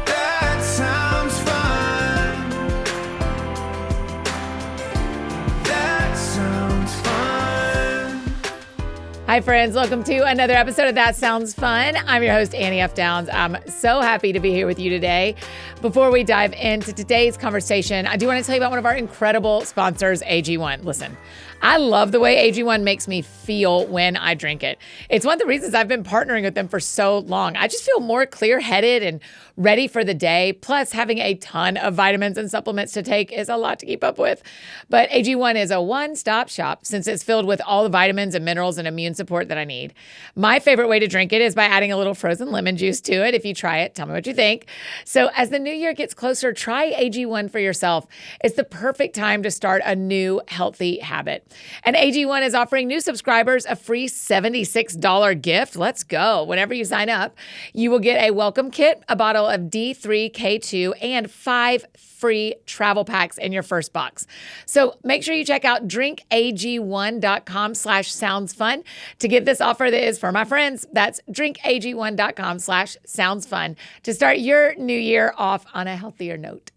That sounds fun. That sounds fun. Hi, friends. Welcome to another episode of That Sounds Fun. I'm your host, Annie F. Downs. I'm so happy to be here with you today. Before we dive into today's conversation, I do want to tell you about one of our incredible sponsors, AG1. Listen, I love the way AG1 makes me feel when I drink it. It's one of the reasons I've been partnering with them for so long. I just feel more clear-headed and ready for the day. Plus, having a ton of vitamins and supplements to take is a lot to keep up with. But AG1 is a one-stop shop since it's filled with all the vitamins and minerals and immune support that I need. My favorite way to drink it is by adding a little frozen lemon juice to it. If you try it, tell me what you think. So as the new year gets closer, try AG1 for yourself. It's the perfect time to start a new healthy habit. And AG1 is offering new subscribers a free $76 gift. Let's go. Whenever you sign up, you will get a welcome kit, a bottle of D3K2, and 5 free travel packs in your first box. So make sure you check out drinkag1.com/soundsfun to get this offer that is for my friends. That's drinkag1.com/soundsfun to start your new year off on a healthier note.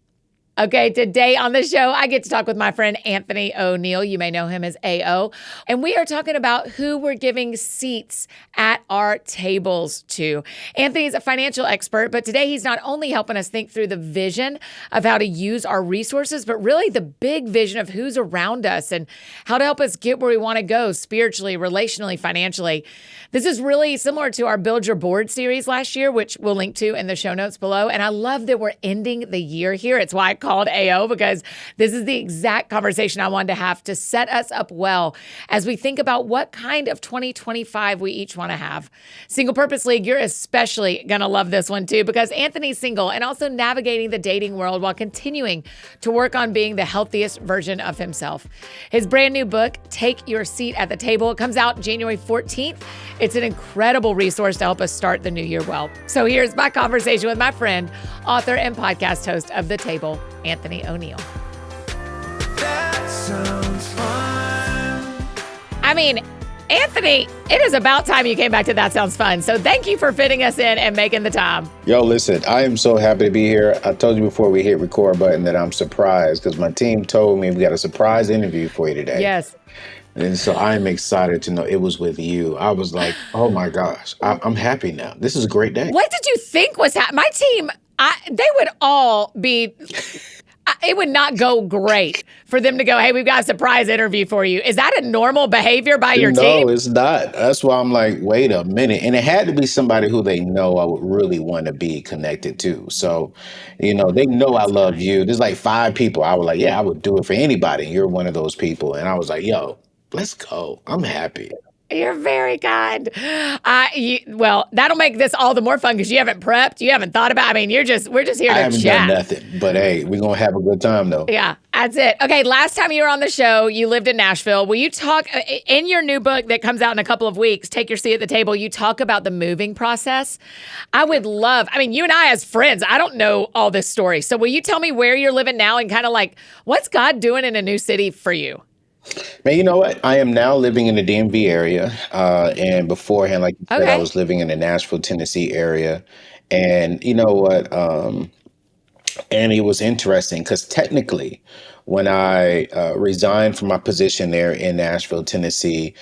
Okay, today on the show, I get to talk with my friend Anthony O'Neill. You may know him as AO. And we are talking about who we're giving seats at our tables to. Anthony is a financial expert, but today he's not only helping us think through the vision of how to use our resources, but really the big vision of who's around us and how to help us get where we want to go spiritually, relationally, financially. This is really similar to our Build Your Board series last year, which we'll link to in the show notes below. And I love that we're ending the year here. It's why I called AO, because this is the exact conversation I wanted to have to set us up well as we think about what kind of 2025 we each want to have. Single Purpose League, you're especially going to love this one too, because Anthony's single and also navigating the dating world while continuing to work on being the healthiest version of himself. His brand new book, Take Your Seat at the Table, comes out January 14th. It's an incredible resource to help us start the new year well. So here's my conversation with my friend, author and podcast host of The Table, Anthony O'Neill. That sounds fun. I mean, Anthony, it is about time you came back to That Sounds Fun. So thank you for fitting us in and making the time. Yo, listen, I am so happy to be here. I told you before we hit record button that I'm surprised because my team told me we got a surprise interview for you today. Yes. And so I'm excited to know it was with you. I was like, oh my gosh, I'm happy now. This is a great day. What did you think was happening? My team, they would all be... It would not go great for them to go, hey, we've got a surprise interview for you. Is that a normal behavior by your team? No, it's not. That's why I'm like, wait a minute. And it had to be somebody who they know I would really want to be connected to. So, they know I love you. There's like 5 people. I was like, yeah, I would do it for anybody. You're one of those people. And I was like, yo, let's go. I'm happy. You're very kind. Well, that'll make this all the more fun because you haven't prepped. You haven't thought about. We're just here to chat. I haven't done nothing, but hey, we're gonna have a good time though. Yeah, that's it. Okay, last time you were on the show, you lived in Nashville. Will you talk in your new book that comes out in a couple of weeks? Take Your Seat at the Table. You talk about the moving process. I would love. You and I as friends, I don't know all this story. So will you tell me where you're living now and kind of like what's God doing in a new city for you? Man, you know what? I am now living in the DMV area. And beforehand, like you said, I was living in the Nashville, Tennessee area. And you know what? And it was interesting because technically, when I resigned from my position there in Nashville, Tennessee,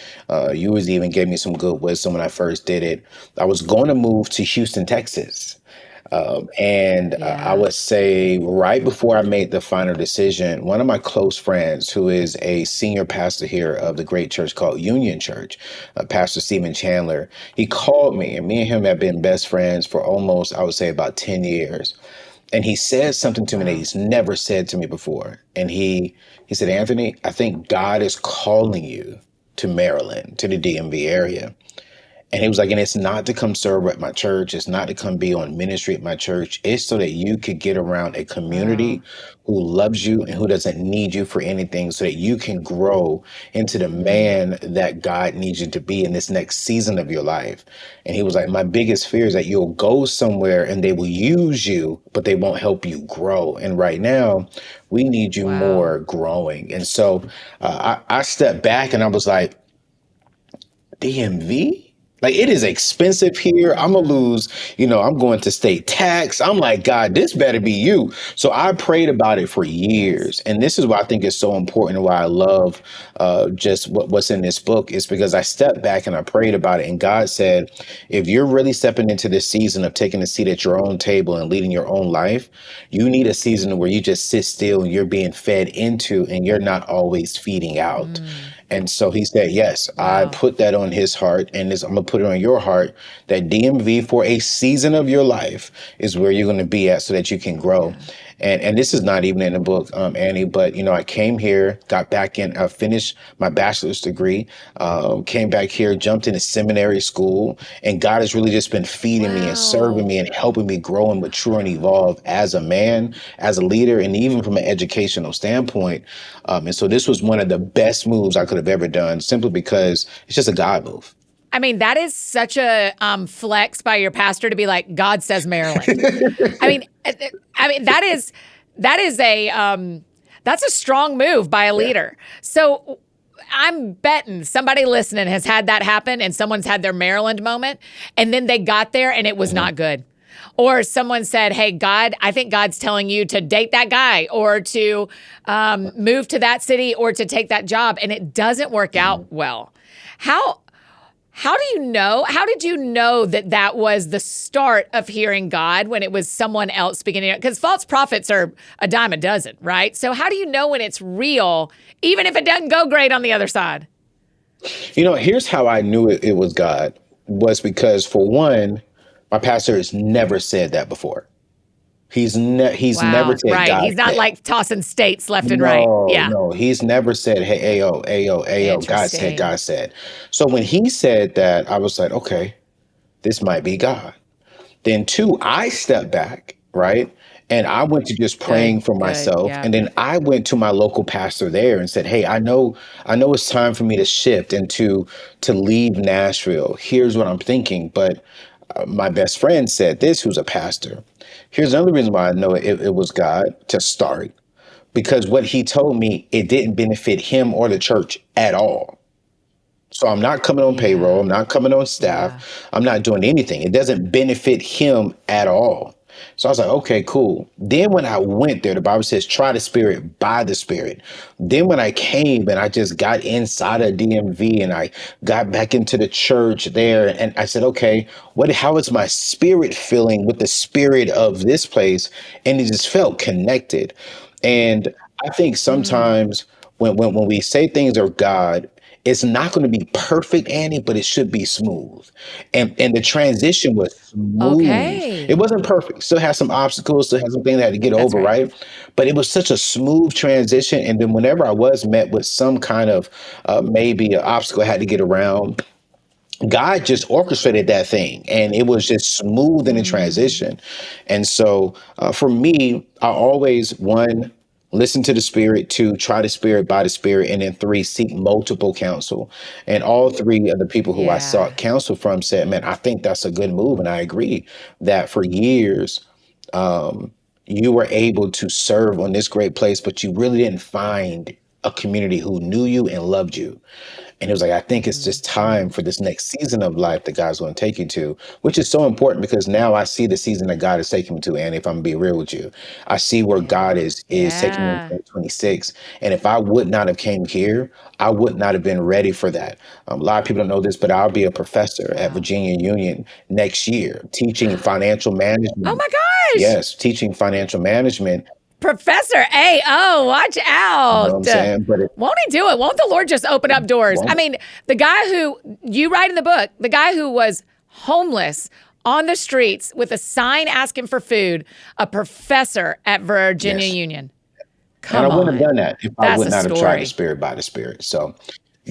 you was even gave me some good wisdom when I first did it. I was going to move to Houston, Texas. I would say right before I made the final decision, one of my close friends who is a senior pastor here of the great church called Union Church, Pastor Stephen Chandler, he called me and him have been best friends for almost, I would say about 10 years. And he said something to me that he's never said to me before. And he said, Anthony, I think God is calling you to Maryland, to the DMV area. And he was like, and it's not to come serve at my church. It's not to come be on ministry at my church. It's so that you could get around a community who loves you and who doesn't need you for anything so that you can grow into the man that God needs you to be in this next season of your life. And he was like, my biggest fear is that you'll go somewhere and they will use you, but they won't help you grow. And right now, we need you more growing. And so I stepped back and I was like, DMV? Like it is expensive here. I'm gonna lose, I'm going to state tax. I'm like, God, this better be you. So I prayed about it for Yes. years. And this is why I think it's so important and why I love just what's in this book is because I stepped back and I prayed about it. And God said, if you're really stepping into this season of taking a seat at your own table and leading your own life, you need a season where you just sit still and you're being fed into and you're not always feeding out. Mm, And so he said, yes, I wow. put that on his heart, and I'm going to put it on your heart that DMV for a season of your life is where you're going to be at so that you can grow. Yeah. And this is not even in the book, Annie, but, I came here, got back in, finished my bachelor's degree, came back here, jumped into seminary school, and God has really just been feeding me and serving Wow. me and helping me grow and mature and evolve as a man, as a leader, and even from an educational standpoint. And so this was one of the best moves I could have ever done simply because it's just a God move. I mean, that is such a flex by your pastor to be like, God says Maryland. I mean, that is that's a strong move by a Yeah. leader. So I'm betting somebody listening has had that happen and someone's had their Maryland moment and then they got there and it was Mhm. not good. Or someone said, hey, God, I think God's telling you to date that guy or to move to that city or to take that job. And it doesn't work Mhm. out well. How do you know? How did you know that that was the start of hearing God when it was someone else speaking? Because false prophets are a dime a dozen, right? So how do you know when it's real, even if it doesn't go great on the other side? Here's how I knew it was God was because for one, my pastor has never said that before. He's never Wow, said right. God He's not said. like tossing states left and right. No, Yeah. no, he's never said, hey, ayo, ayo, ayo, God said, Interesting. God said. So when he said that, I was like, okay, this might be God. Then two, I stepped back, right? And I went to just Good, praying for good. myself. Yeah. And then I went to my local pastor there and said, hey, I know it's time for me to shift and to leave Nashville. Here's what I'm thinking. But my best friend said this, who's a pastor. Here's another reason why I know it was God to start. Because what he told me, it didn't benefit him or the church at all. So I'm not coming on payroll. Yeah. I'm not coming on Yeah. staff. I'm not doing anything. It doesn't benefit him at all. So I was like, okay, cool. Then when I went there, the Bible says, try the spirit by the spirit. Then when I came and I just got inside of DMV and I got back into the church there and I said, okay, how is my spirit feeling with the spirit of this place? And it just felt connected. And I think Mm, sometimes when we say things are God, it's not going to be perfect, Annie, but it should be smooth. And the transition was smooth. It okay. wasn't perfect. Still had some obstacles, still had some things I had to get That's over, right. right? But it was such a smooth transition. And then whenever I was met with some kind of maybe an obstacle I had to get around, God just orchestrated that thing and it was just smooth in the Mm, transition. And so for me, I always, one, listen to the spirit, two, try the spirit by the spirit, and then three, seek multiple counsel. And all three of the people who I yeah. sought counsel from said, man, I think that's a good move. And I agree that for years, um, you were able to serve on this great place, but you really didn't find a community who knew you and loved you. And it was like, I think it's just time Mm. for this next season of life that God's going to take you to, which is so important because now I see the season that God is taking me to. And if I'm gonna be real with you, I see where God Yeah. is taking me in Yeah. 2026. And if I would not have came here, I would not have been ready for that. A lot of people don't know this, but I'll be a professor at Wow. Virginia Union next year, teaching financial Oh management. my gosh. Yes, teaching financial management. Professor A.O., watch You know what out. I'm saying? But it Won't he do it? Won't the Lord just open up doors? I won't. mean, the guy who you write in the book, the guy who was homeless on the streets with a sign asking for food, a professor at Virginia Yes. Union. And I Come wouldn't have on. done that if I That's would a not have tried the story. spirit by the spirit. So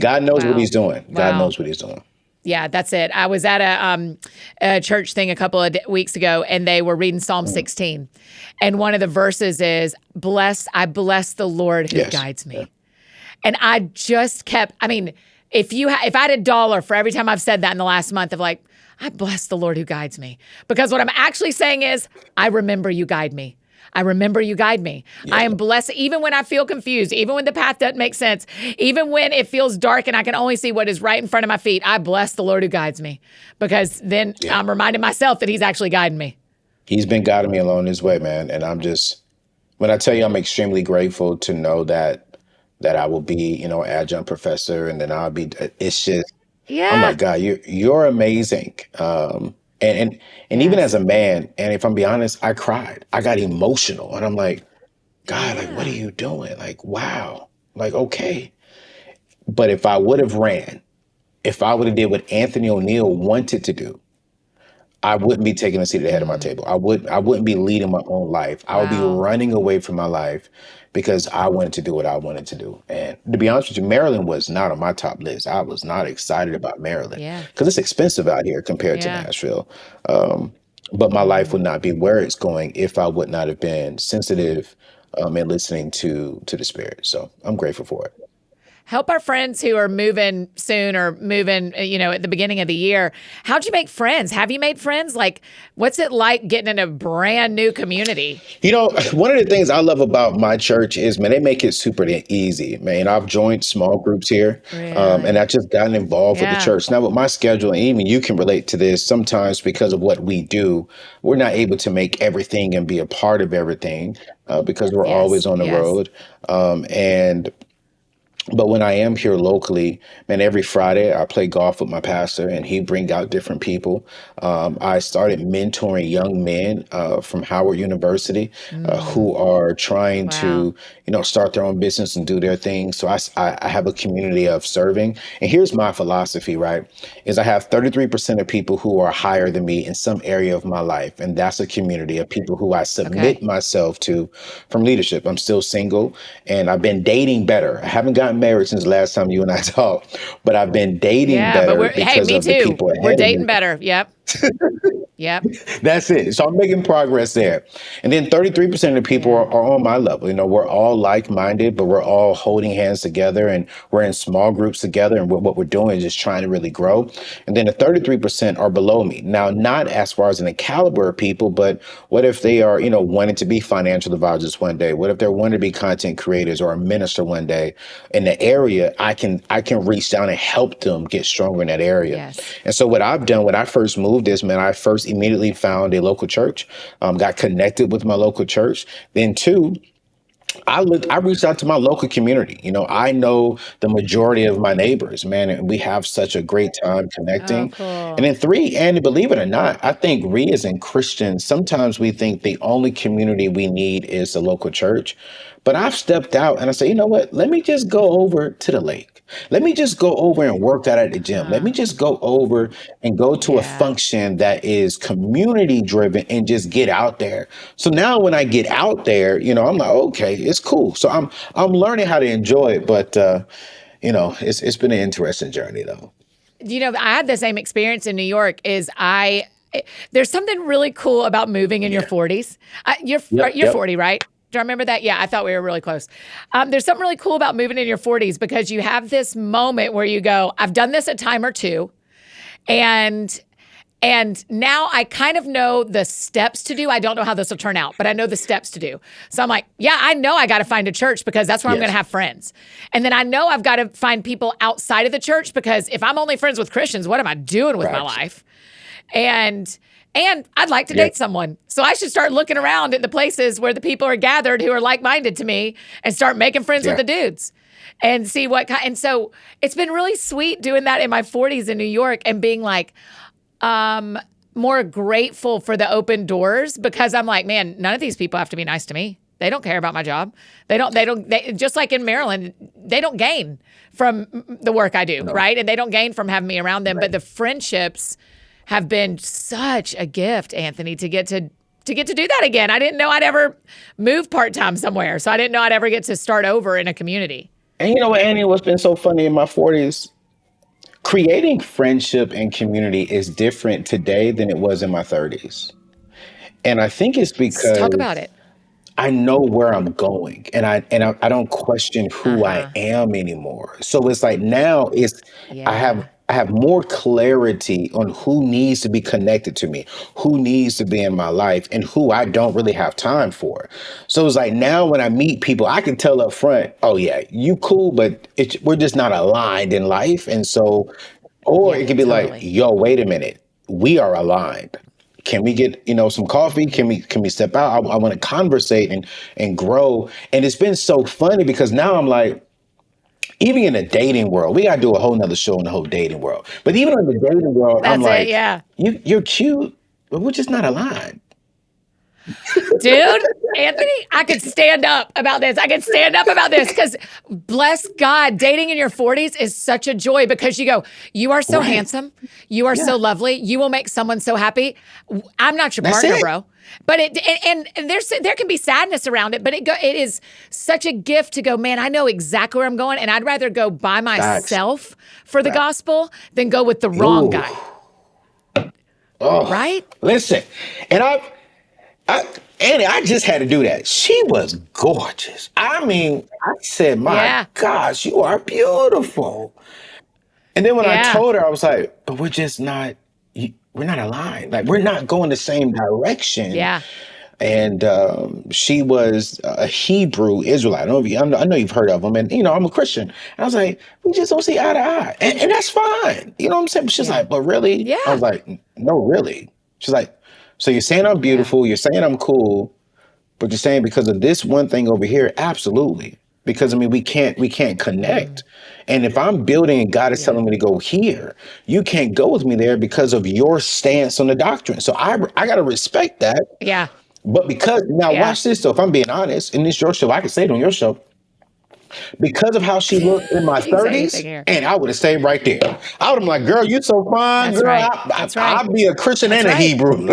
God knows what he's Wow. doing. God Wow. knows what he's doing. Yeah, that's it. I was at a church thing a couple of weeks ago, and they were reading Psalm Mm. 16, and one of the verses is I bless the Lord who Yes. guides Yeah. me." And I just kept. I mean, if I had $1 for every time I've said that in the last month of like, I bless the Lord who guides me, because what I'm actually saying is, I remember you guide me. I remember you guide me. I Yeah. am blessed even when I feel confused, even when the path doesn't make sense, even when it feels dark and I can only see what is right in front of my feet. I bless the Lord who guides me because then Yeah. I'm reminding myself that he's actually guiding me. He's been guiding me along this way, man. And I'm just, when I tell you, I'm extremely grateful to know that I will be, adjunct professor, and then I'll be. It's just, oh my Yeah. God, you're amazing. And even as Yes. a man, and if I'm being honest, I cried. I got emotional, and I'm like, God, like, what are Yeah. you doing? Like, wow, like, okay. But if I would have ran, if I would have did what Anthony O'Neill wanted to do, I wouldn't be taking a seat at the head of my Mm. table. I wouldn't be leading my own life. I would be Wow. running away from my life because I wanted to do what I wanted to do. And to be honest with you, Maryland was not on my top list. I was not excited about Maryland Yeah. because it's expensive out here compared to Yeah. Nashville. Um, but my life Hmm. would not be where it's going if I would not have been sensitive and listening to the spirit. So I'm grateful for it. Help our friends who are moving soon or moving, at the beginning of the year. How'd you make friends? Have you made friends? Like, what's it like getting in a brand new community? One of the things I love about my church is, man, they make it super easy, man. I've joined small groups here, and Really? I've just gotten involved with the Yeah. church. Now, with my schedule, and even you can relate to this, sometimes because of what we do, we're not able to make everything and be a part of everything because we're always Yes. on the Yes. road. And but when I am here locally, man, every Friday I play golf with my pastor, and he bring out different people. I started mentoring young men from Howard University Mm. who are trying Wow. to, start their own business and do their thing. So I have a community of serving. And here's my philosophy, right? Is I have 33% of people who are higher than me in some area of my life, and that's a community of people who I submit Okay. myself to from leadership. I'm still single, and I've been dating better. I haven't gotten married since the last time you and I talked, but I've been dating Yeah, but better hey, because me of the too. people We're ahead of me. dating better. Yep. Yep. That's it. So I'm making progress there. And then 33% of the people Yeah. are on my level. We're all like-minded, but we're all holding hands together, and we're in small groups together. And what we're doing is just trying to really grow. And then the 33% are below me. Now, not as far as in the caliber of people, but what if they are, wanting to be financial advisors one day? What if they're wanting to be content creators or a minister one day in the area? I can reach down and help them get stronger in that area. Yes. And so what I've done when I first moved is, man, I first immediately found a local church, got connected with my local church. Then two, I reached out to my local community. I know the majority of my neighbors, man, and we have such a great time Oh, connecting. And cool. then three, and believe it or not, I think we as in Christians, sometimes we think the only community we need is the local church. But I've stepped out and I say, you know what? Let me just go over to the lake. Let me just go over and work out at the gym. Let me Uh, just go over and go to a yeah. function that is community driven and just get out there. So now when I get out there, I'm like, okay, it's cool. So I'm learning how to enjoy it, but it's been an interesting journey though. I had the same experience in New York. There's something really cool about moving in your Yeah. 40s. Yep. You're Yep. 40, right? Do I remember that? Yeah, I thought we were really close. There's something really cool about moving in your 40s because you have this moment where you go, I've done this a time or two, and now I kind of know the steps to do. I don't know how this will turn out, but I know the steps to do. So I'm like, yeah, I know I got to find a church because that's where I'm going to Yes. have friends. And then I know I've got to find people outside of the church because if I'm only friends with Christians, what am I doing with my Facts. life? And I'd like to Yeah. date someone. So I should start looking around at the places where the people are gathered who are like-minded to me and start making friends with Yeah. the dudes and see what kind. And so it's been really sweet doing that in my 40s in New York and being like, more grateful for the open doors because I'm like, man, none of these people have to be nice to me. They don't care about my job. They just like in Maryland, they don't gain from the work I do, No. right? And they don't gain from having me around them. Right. But the friendships have been such a gift, Anthony, to get to do that again. I didn't know I'd ever move part-time somewhere. So I didn't know I'd ever get to start over in a community. And you know what, Annie, what's been so funny in my 40s? Creating friendship and community is different today than it was in my 30s. And I think it's Talk because about it. I know where I'm going, and I don't question who I Uh-huh. am anymore. So it's like now I have Yeah. I have more clarity on who needs to be connected to me, who needs to be in my life, and who I don't really have time for. So it's like now when I meet people, I can tell up front, oh yeah, you cool, but we're just not aligned in life. And so, or Yeah, it could be like, totally. yo, wait a minute, we are aligned. Can we get some coffee? Can we step out? I want to conversate and grow. And it's been so funny because now I'm like, even in the dating world, we gotta do a whole nother show in the whole dating world. But even in the dating world, I'm That's it. like, Yeah. you're cute, but we're just not aligned. Dude, Anthony, I could stand up about this. I could stand up about this because bless God, dating in your 40s is such a joy because you go, you are so Right. handsome. You are so Yeah. lovely. You will make someone so happy. I'm not your That's partner, it. bro. But and there can be sadness around it, but it is such a gift to go, man, I know exactly where I'm going, and I'd rather go by Facts. myself for the Facts. gospel than go with the wrong Ooh. guy. Oh, Right? listen, and Annie, I just had to do that. She was gorgeous. I mean, I said, my Yeah. gosh, you are beautiful. And then when I Yeah. told her, I was like, but we're not aligned. Like, we're not going the same direction. Yeah. And she was a Hebrew Israelite. I know you've heard of them, and I'm a Christian. And I was like, we just don't see eye to eye, and that's fine. You know what I'm saying? But she's Yeah. like, but really? Yeah. I was like, no, really. She's like, so you're saying I'm beautiful, you're saying I'm cool, but you're saying because of this one thing over here, absolutely. Because I mean, we can't connect. And if I'm building and God is telling me to go here, you can't go with me there because of your stance on the doctrine. So I gotta respect that. Yeah. But because now Yeah. watch this though, if I'm being honest, and it's your show, I can say it on your show. Because of how she looked in my You can say anything 30s, here. and I would have stayed right there. I would have been like, girl, you so fine, That's girl. right. That's right. I'll be a Christian That's and a right. Hebrew.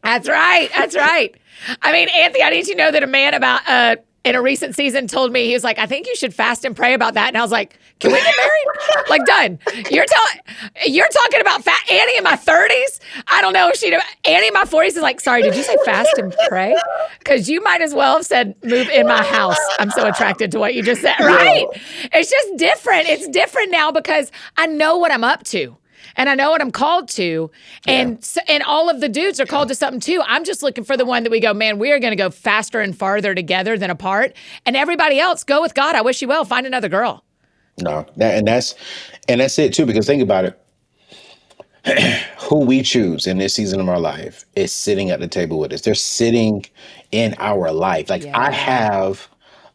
That's right. That's right. I mean, Anthony, I need you to know that a man about in a recent season told me, he was like, I think you should fast and pray about that. And I was like, can we get married? Like, done. You're talking about Annie in my 30s. I don't know if Annie in my 40s is like, sorry, did you say fast and pray? Because you might as well have said move in my house. I'm so attracted to what you just said. Right? It's just different. It's different now because I know what I'm up to. And I know what I'm called to. And all of the dudes are called to something too. I'm just looking for the one that we go, man, we are going to go faster and farther together than apart. And everybody else, go with God. I wish you well. Find another girl. No, that's it too. Because think about it. Who we choose in this season of our life is sitting at the table with us. They're sitting in our life. Like I have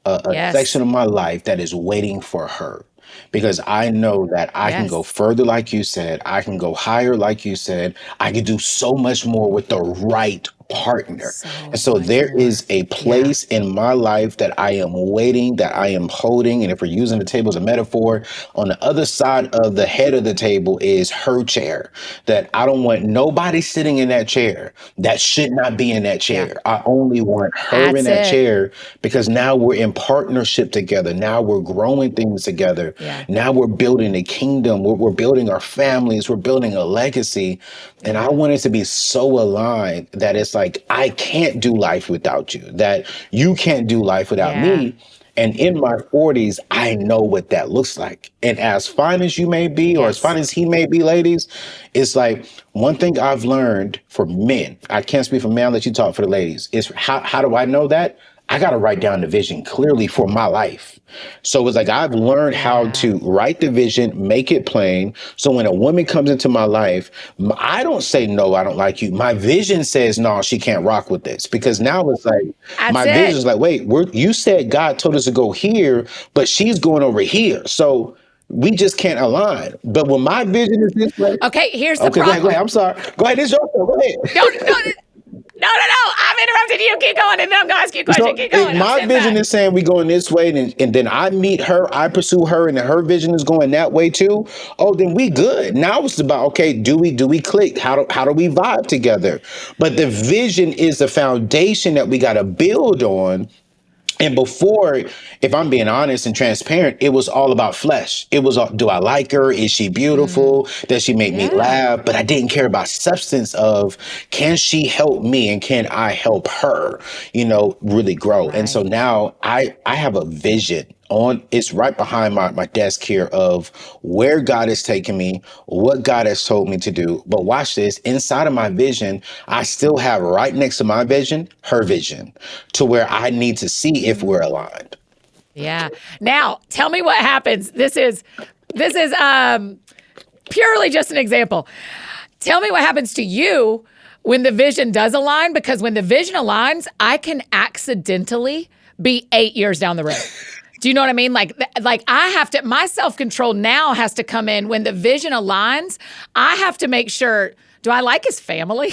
a section of my life that is waiting for her because I know that I can go further, like you said. I can go higher, like you said. I can do so much more with the right partner. And so there is a place in my life that I am waiting, that I am holding. And if we're using the table as a metaphor, on the other side of the head of the table is her chair, that I don't want nobody sitting in that chair that should not be in that chair. I only want her in that chair because now we're in partnership together. Now we're growing things together. Now we're building a kingdom. We're building our families. We're building a legacy. And I want it to be so aligned that it's like, I can't do life without you, that you can't do life without me. And in my 40s, I know what that looks like. And as fine as you may be, or as fine as he may be, ladies, it's like one thing I've learned for men, I can't speak for men, I'll let you talk for the ladies, is how do I know that? I got to write down the vision clearly for my life. So it's like I've learned how to write the vision, make it plain. So when a woman comes into my life, I don't say, no, I don't like you. My vision says, no, she can't rock with this. Because now it's like, my vision is like, wait, you said God told us to go here, but she's going over here. So we just can't align. But when my vision is this way. Okay, here's the problem. Go ahead. I'm sorry. Go ahead. It's your show. Go ahead. No. I'm interrupted you. Keep going, and then I'm going to ask you a question. So Keep going. my vision is saying we're going this way, and then I meet her, I pursue her, and then her vision is going that way too. Oh, then we good. Now it's about, okay, do we click? How do we vibe together? But the vision is the foundation that we got to build on. And before, if I'm being honest and transparent, it was all about flesh. It was, do I like her? Is she beautiful? Does she make me laugh? But I didn't care about substance of, can she help me and can I help her, really grow? And so now I have a vision it's right behind my desk here of where God has taken me, what God has told me to do. But watch this, inside of my vision, I still have right next to my vision, her vision, to where I need to see if we're aligned. Yeah. Now, tell me what happens. This is purely just an example. Tell me what happens to you when the vision does align, because when the vision aligns, I can accidentally be 8 years down the road. Do you know what I mean? Like I have to, my self-control now has to come in when the vision aligns. I have to make sure, do I like his family?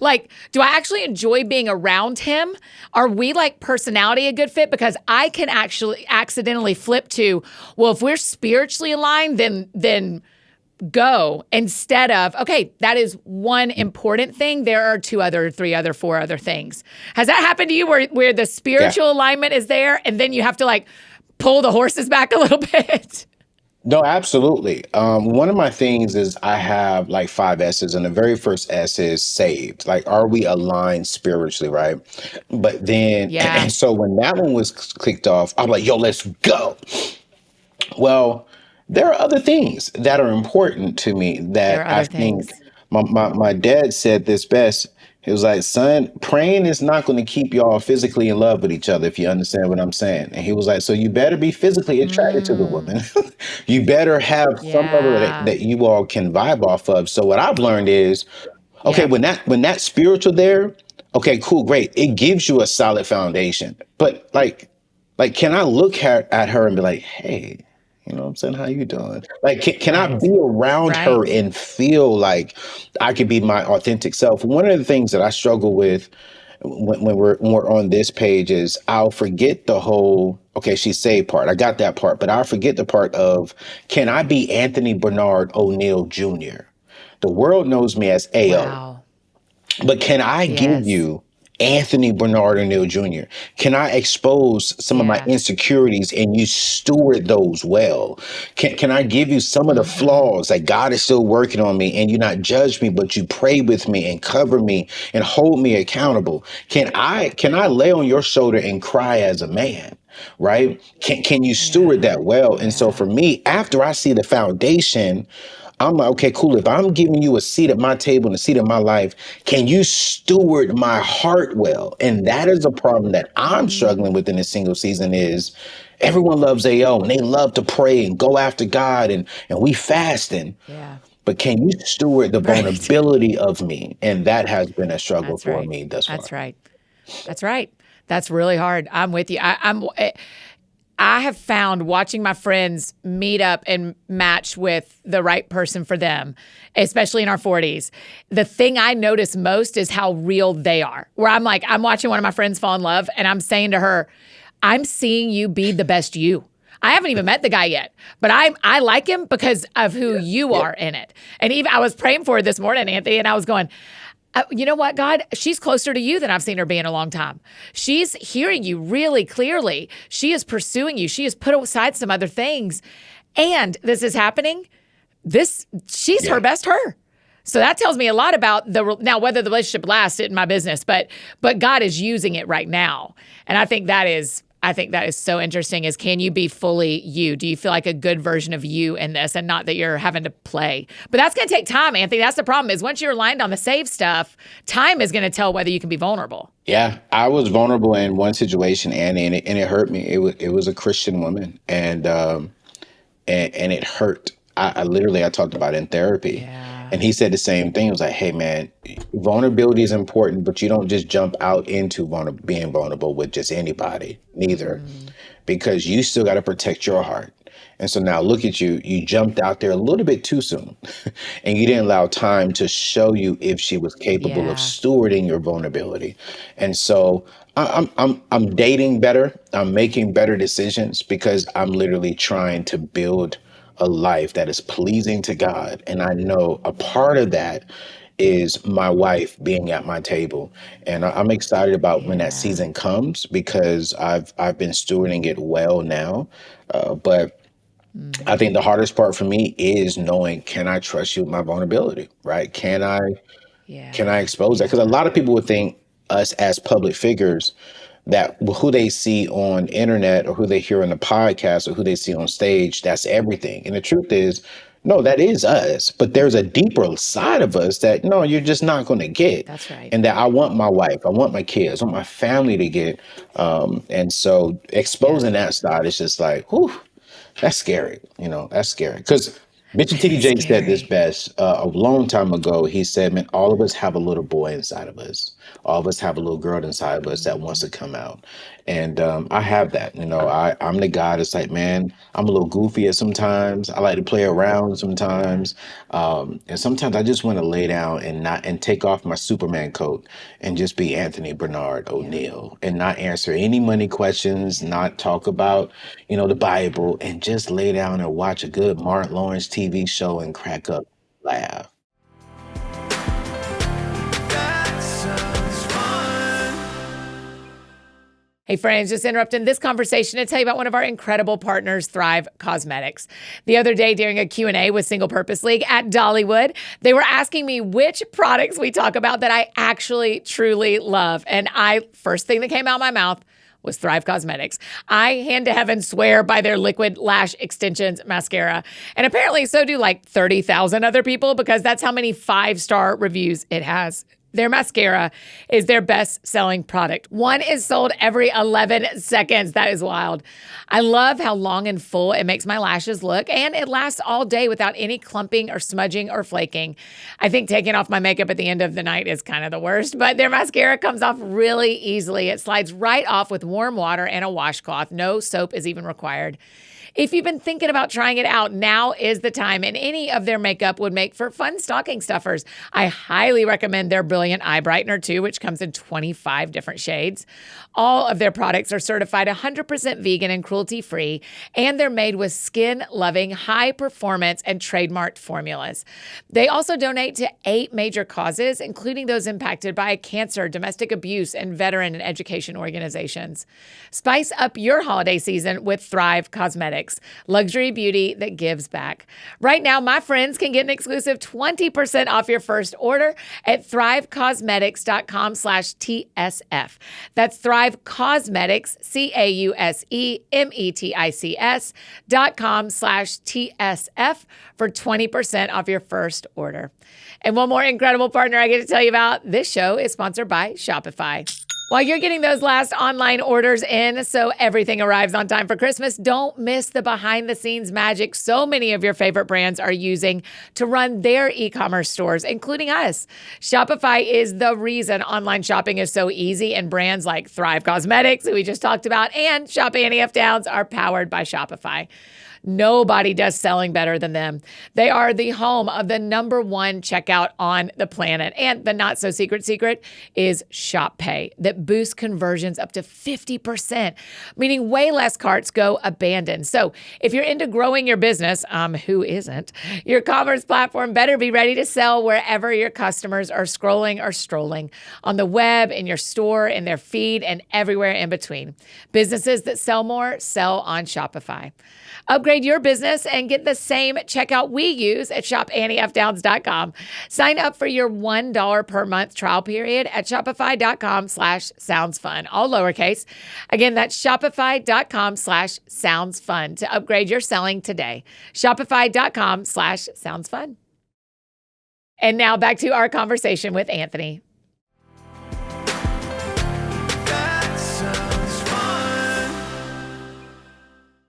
Like, do I actually enjoy being around him? Are we like personality a good fit? Because I can actually accidentally flip to, well, if we're spiritually aligned, then go, instead of, okay, that is one important thing. There are 2 other, 3 other, 4 other things. Has that happened to you where the spiritual alignment is there and then you have to like pull the horses back a little bit? No, absolutely. One of my things is I have like 5 S's, and the very first S is saved. Like, are we aligned spiritually, right? But then, Yeah. and so when that one was clicked off, I'm like, yo, let's go. Well, there are other things that are important to me There that are I other think things. my dad said this best. He was like, son, praying is not going to keep y'all physically in love with each other, if you understand what I'm saying. And he was like, so you better be physically attracted to the Mm, woman. You better have some level yeah. that you all can vibe off of. So what I've learned is, okay, Yeah. when that spiritual there, okay, cool, great. It gives you a solid foundation. But like, can I look at her and be like, hey, you know what I'm saying? How you doing? Like, can I Right. be around her Right. and feel like I could be my authentic self? One of the things that I struggle with when we're on this page is I'll forget the whole, okay, she's saved part. I got that part, but I'll forget the part of, can I be Anthony Bernard O'Neill Jr.? The world knows me as AO. Wow. But can I give Yes. you Anthony Bernard O'Neill Jr.? Can I expose some of my Yeah. insecurities and you steward those well? Can I give you some of the Mm-hmm. flaws that God is still working on me and you not judge me, but you pray with me and cover me and hold me accountable? Can I lay on your shoulder and cry as a man? Right? Can you steward Yeah. that well? And so Yeah. for me, after I see the foundation, I'm like, okay, cool. If I'm giving you a seat at my table and a seat in my life, can you steward my heart well? And that is a problem that I'm struggling Mm, with in this single season is everyone loves AO and they love to pray and go after God and we fasting. yeah. But can you steward the Right. vulnerability of me? And that has been a struggle That's for right. me thus far. That's right. That's right. That's really hard. I'm with you. I have found watching my friends meet up and match with the right person for them, especially in our 40s. The thing I notice most is how real they are. Where I'm like, I'm watching one of my friends fall in love and I'm saying to her, I'm seeing you be the best you. I haven't even met the guy yet, but I like him because of who you Yeah. are in it. And even I was praying for her this morning, Anthony, and I was going, you know what, God? She's closer to you than I've seen her be in a long time. She's hearing you really clearly. She is pursuing you. She has put aside some other things. And this is happening. She's her Yeah. best her. So that tells me a lot about now whether the relationship lasts in my business, but God is using it right now. And I think that is so interesting is, can you be fully you? Do you feel like a good version of you in this and not that you're having to play? But that's going to take time, Anthony. That's the problem is once you're aligned on the save stuff, time is going to tell whether you can be vulnerable. Yeah, I was vulnerable in one situation, Annie, and it hurt me. It was a Christian woman, and it hurt. I literally I talked about it in therapy, Yeah. and he said the same thing. He was like, "Hey, man, vulnerability is important, but you don't just jump out into being vulnerable with just anybody, neither, Mm, because you still got to protect your heart." And so now look at you. You jumped out there a little bit too soon, and you didn't allow time to show you if she was capable of yeah. stewarding your vulnerability. And so I'm dating better. I'm making better decisions because I'm literally trying to build a life that is pleasing to God. And I know a part of that is my wife being at my table. And I'm excited about when that Yeah. season comes because I've been stewarding it well now. But I think Hmm. the hardest part for me is knowing, can I trust you with my vulnerability, right? Can I Yeah. expose that? Because a Yeah. lot of people would think us as public figures, that who they see on internet or who they hear on the podcast or who they see on stage, that's everything. And the truth is, no, that is us. But there's a deeper side of us that no, you're just not going to get. That's right. And that I want my wife, I want my kids, I want my family to get. And so exposing that side is just like, whew, that's scary. That's scary. Because Bishop T.D. Jakes said this Scary. best a long time ago. He said, man, all of us have a little boy inside of us. All of us have a little girl inside of us that wants to come out. And I have that. I'm the guy that's like, man, I'm a little goofy at sometimes. I like to play around sometimes. And sometimes I just want to lay down and take off my Superman coat and just be Anthony Bernard O'Neill and not answer any money questions, not talk about, the Bible, and just lay down and watch a good Mark Lawrence TV show and crack up, laugh. That sounds fun. Hey friends, just interrupting this conversation to tell you about one of our incredible partners, Thrive Cosmetics. The other day during a Q&A with Single Purpose League at Dollywood, they were asking me which products we talk about that I actually truly love. And first thing that came out of my mouth was Thrive Cosmetics. I, hand to heaven, swear by their liquid lash extensions mascara. And apparently so do like 30,000 other people, because that's how many 5-star reviews it has. Their mascara is their best-selling product. One is sold every 11 seconds. That is wild. I love how long and full it makes my lashes look, and it lasts all day without any clumping or smudging or flaking. I think taking off my makeup at the end of the night is kind of the worst, but their mascara comes off really easily. It slides right off with warm water and a washcloth. No soap is even required. If you've been thinking about trying it out, now is the time, and any of their makeup would make for fun stocking stuffers. I highly recommend their Brilliant Eye Brightener too, which comes in 25 different shades. All of their products are certified 100% vegan and cruelty-free, and they're made with skin-loving, high-performance, and trademarked formulas. They also donate to 8 major causes, including those impacted by cancer, domestic abuse, and veteran and education organizations. Spice up your holiday season with Thrive Cosmetics. Luxury beauty that gives back. Right now, my friends can get an exclusive 20% off your first order at thrivecosmetics.com/TSF. That's Thrive Cosmetics, CAUSEMETICS.com/TSF for 20% off your first order. And one more incredible partner I get to tell you about. This show is sponsored by Shopify. While you're getting those last online orders in so everything arrives on time for Christmas, don't miss the behind-the-scenes magic so many of your favorite brands are using to run their e-commerce stores, including us. Shopify is the reason online shopping is so easy, and brands like Thrive Cosmetics, who we just talked about, and Shop Annie F. Downs are powered by Shopify. Nobody does selling better than them. They are the home of the #1 checkout on the planet. And the not so secret is Shop Pay that boosts conversions up to 50%, meaning way less carts go abandoned. So if you're into growing your business, who isn't, your commerce platform better be ready to sell wherever your customers are scrolling or strolling, on the web, in your store, in their feed, and everywhere in between. Businesses that sell more sell on Shopify. Upgrade your business and get the same checkout we use at shopanniefdowns.com. Sign up for your $1 per month trial period at shopify.com/soundsfun, all lowercase. Again, that's shopify.com/soundsfun to upgrade your selling today. Shopify.com/soundsfun. And now back to our conversation with Anthony. That sounds fun.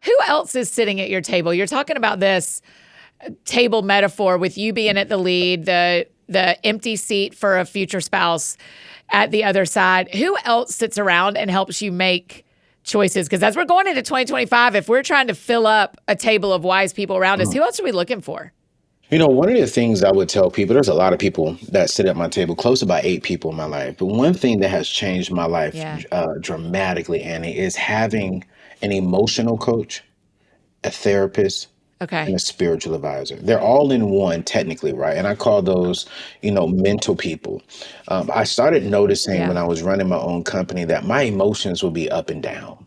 Who else is sitting at your table? You're talking about this table metaphor with you being at the lead, the empty seat for a future spouse at the other side. Who else sits around and helps you make choices? Because as we're going into 2025, if we're trying to fill up a table of wise people around us, who else are we looking for? One of the things I would tell people, there's a lot of people that sit at my table, close to about 8 people in my life. But one thing that has changed my life dramatically, Annie, is having an emotional coach, a therapist, and a spiritual advisor. They're all in one, technically, right? And I call those, mental people. I started noticing when I was running my own company that my emotions would be up and down.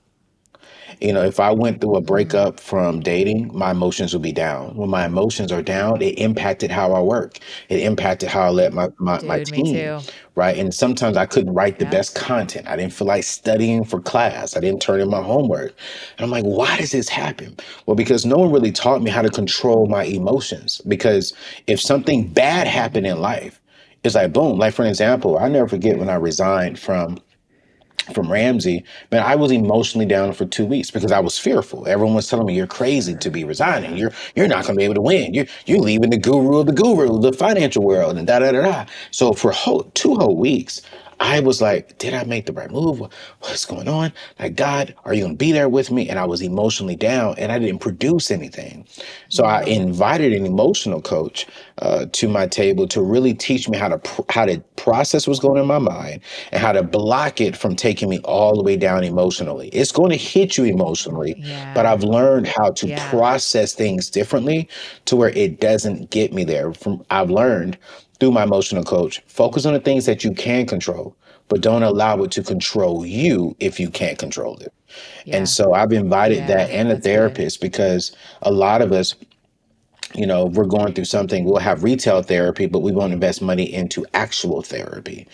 If I went through a breakup from dating, my emotions would be down. When my emotions are down, it impacted how I work. It impacted how I led my Dude, me team, too. right? And sometimes I couldn't write the Yep. best content. I didn't feel like studying for class. I didn't turn in my homework. And I'm like, why does this happen? Well, because no one really taught me how to control my emotions. Because if something bad happened in life, it's like boom. Like for an example, I never forget when I resigned from Ramsey, man, I was emotionally down for 2 weeks because I was fearful. Everyone was telling me you're crazy to Sure. be resigning. Yeah. You're not going to be able to win. You're leaving the guru of the guru, the financial world, and da da da da. So for 2 whole weeks, I was like, did I make the right move? What's going on? Like, God, are you going to be there with me? And I was emotionally down, and I didn't produce anything. So I invited an emotional coach to my table to really teach me how to process what's going on in my mind and how to block it from taking me all the way down emotionally. It's going to hit you emotionally, but Yeah. I've learned how to Yeah. process things differently to where it doesn't get me there. I've learned through my emotional coach, focus on the things that you can control, but don't allow it to control you if you can't control it. And Yeah. so I've invited that Yeah. and a That's good. therapist because a lot of us, if we're going through something, we'll have retail therapy, but we won't invest money into actual therapy.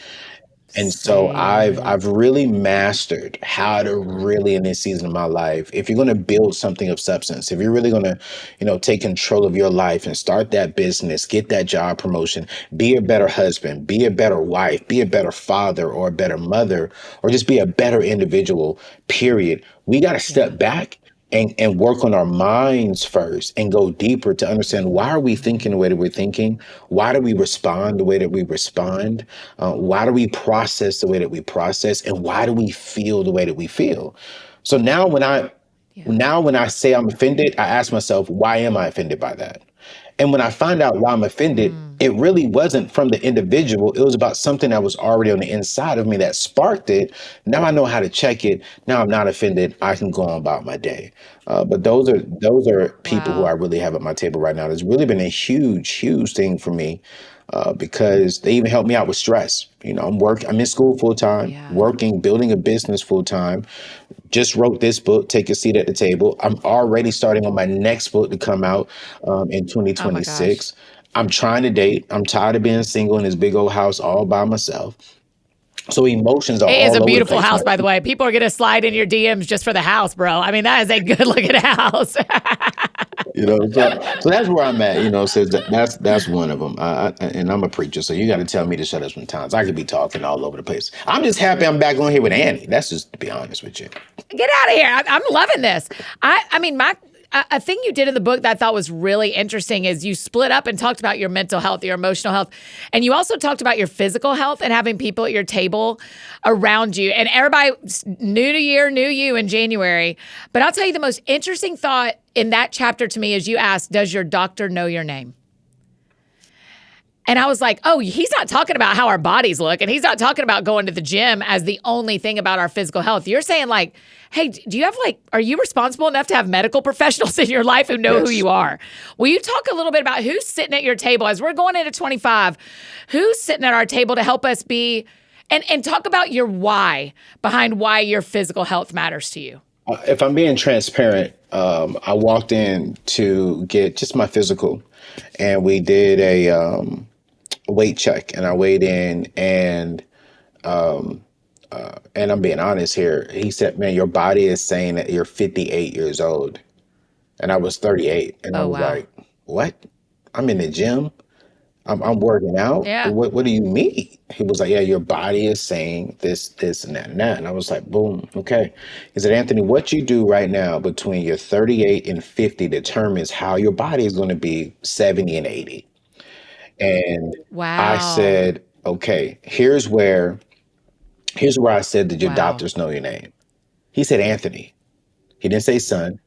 And so Same. I've really mastered how to really in this season of my life, if you're going to build something of substance, if you're really going to, take control of your life and start that business, get that job promotion, be a better husband, be a better wife, be a better father or a better mother, or just be a better individual, period. We got to Yeah. step back and work on our minds first and go deeper to understand why are we thinking the way that we're thinking? Why do we respond the way that we respond? Why do we process the way that we process? And why do we feel the way that we feel? So Yeah. now when I say I'm offended, I ask myself, why am I offended by that? And when I find out why I'm offended, it really wasn't from the individual. It was about something that was already on the inside of me that sparked it. Now I know how to check it. Now I'm not offended. I can go on about my day. But those are people who I Wow. really have at my table right now. It's really been a huge, huge thing for me because they even help me out with stress. I'm in school full time, Yeah. working, building a business full time. Just wrote this book, Take a Seat at the Table. I'm already starting on my next book to come out in Oh my gosh. 2026. I'm trying to date. I'm tired of being single in this big old house all by myself. So emotions are It is a all over the beautiful place. house, by the way. People are going to slide in your DMs just for the house, bro. I mean, that is a good looking house. So that's where I'm at. Says that's one of them. And I'm a preacher, so you got to tell me to shut up sometimes. I could be talking all over the place. I'm just happy I'm back on here with Annie. That's just to be honest with you. Get out of here. I'm loving this. I mean, a thing you did in the book that I thought was really interesting is you split up and talked about your mental health, your emotional health, and you also talked about your physical health and having people at your table around you. And everybody, new year, new you in January. But I'll tell you the most interesting thought in that chapter to me is you asked, does your doctor know your name? And I was like, oh, he's not talking about how our bodies look. And he's not talking about going to the gym as the only thing about our physical health. You're saying like, hey, do you have are you responsible enough to have medical professionals in your life who know who Yes. you are? Will you talk a little bit about who's sitting at your table as we're going into 25? Who's sitting at our table to help us be, and talk about your why behind why your physical health matters to you. If I'm being transparent, I walked in to get just my physical, and we did a weight check, and I weighed in, and I'm being honest here. He said, "Man, your body is saying that you're 58 years old," and I was 38, and I Oh, was wow. like, "What? I'm in the gym. I'm working out. Yeah. What do you mean?" He was like, "Yeah, your body is saying this, this, and that, and that." And I was like, "Boom, okay." He said, "Anthony, what you do right now between your 38 and 50 determines how your body is going to be 70 and 80." And I Wow. said, "Okay, here's where I said that your Wow. doctors know your name." He said, "Anthony." He didn't say son.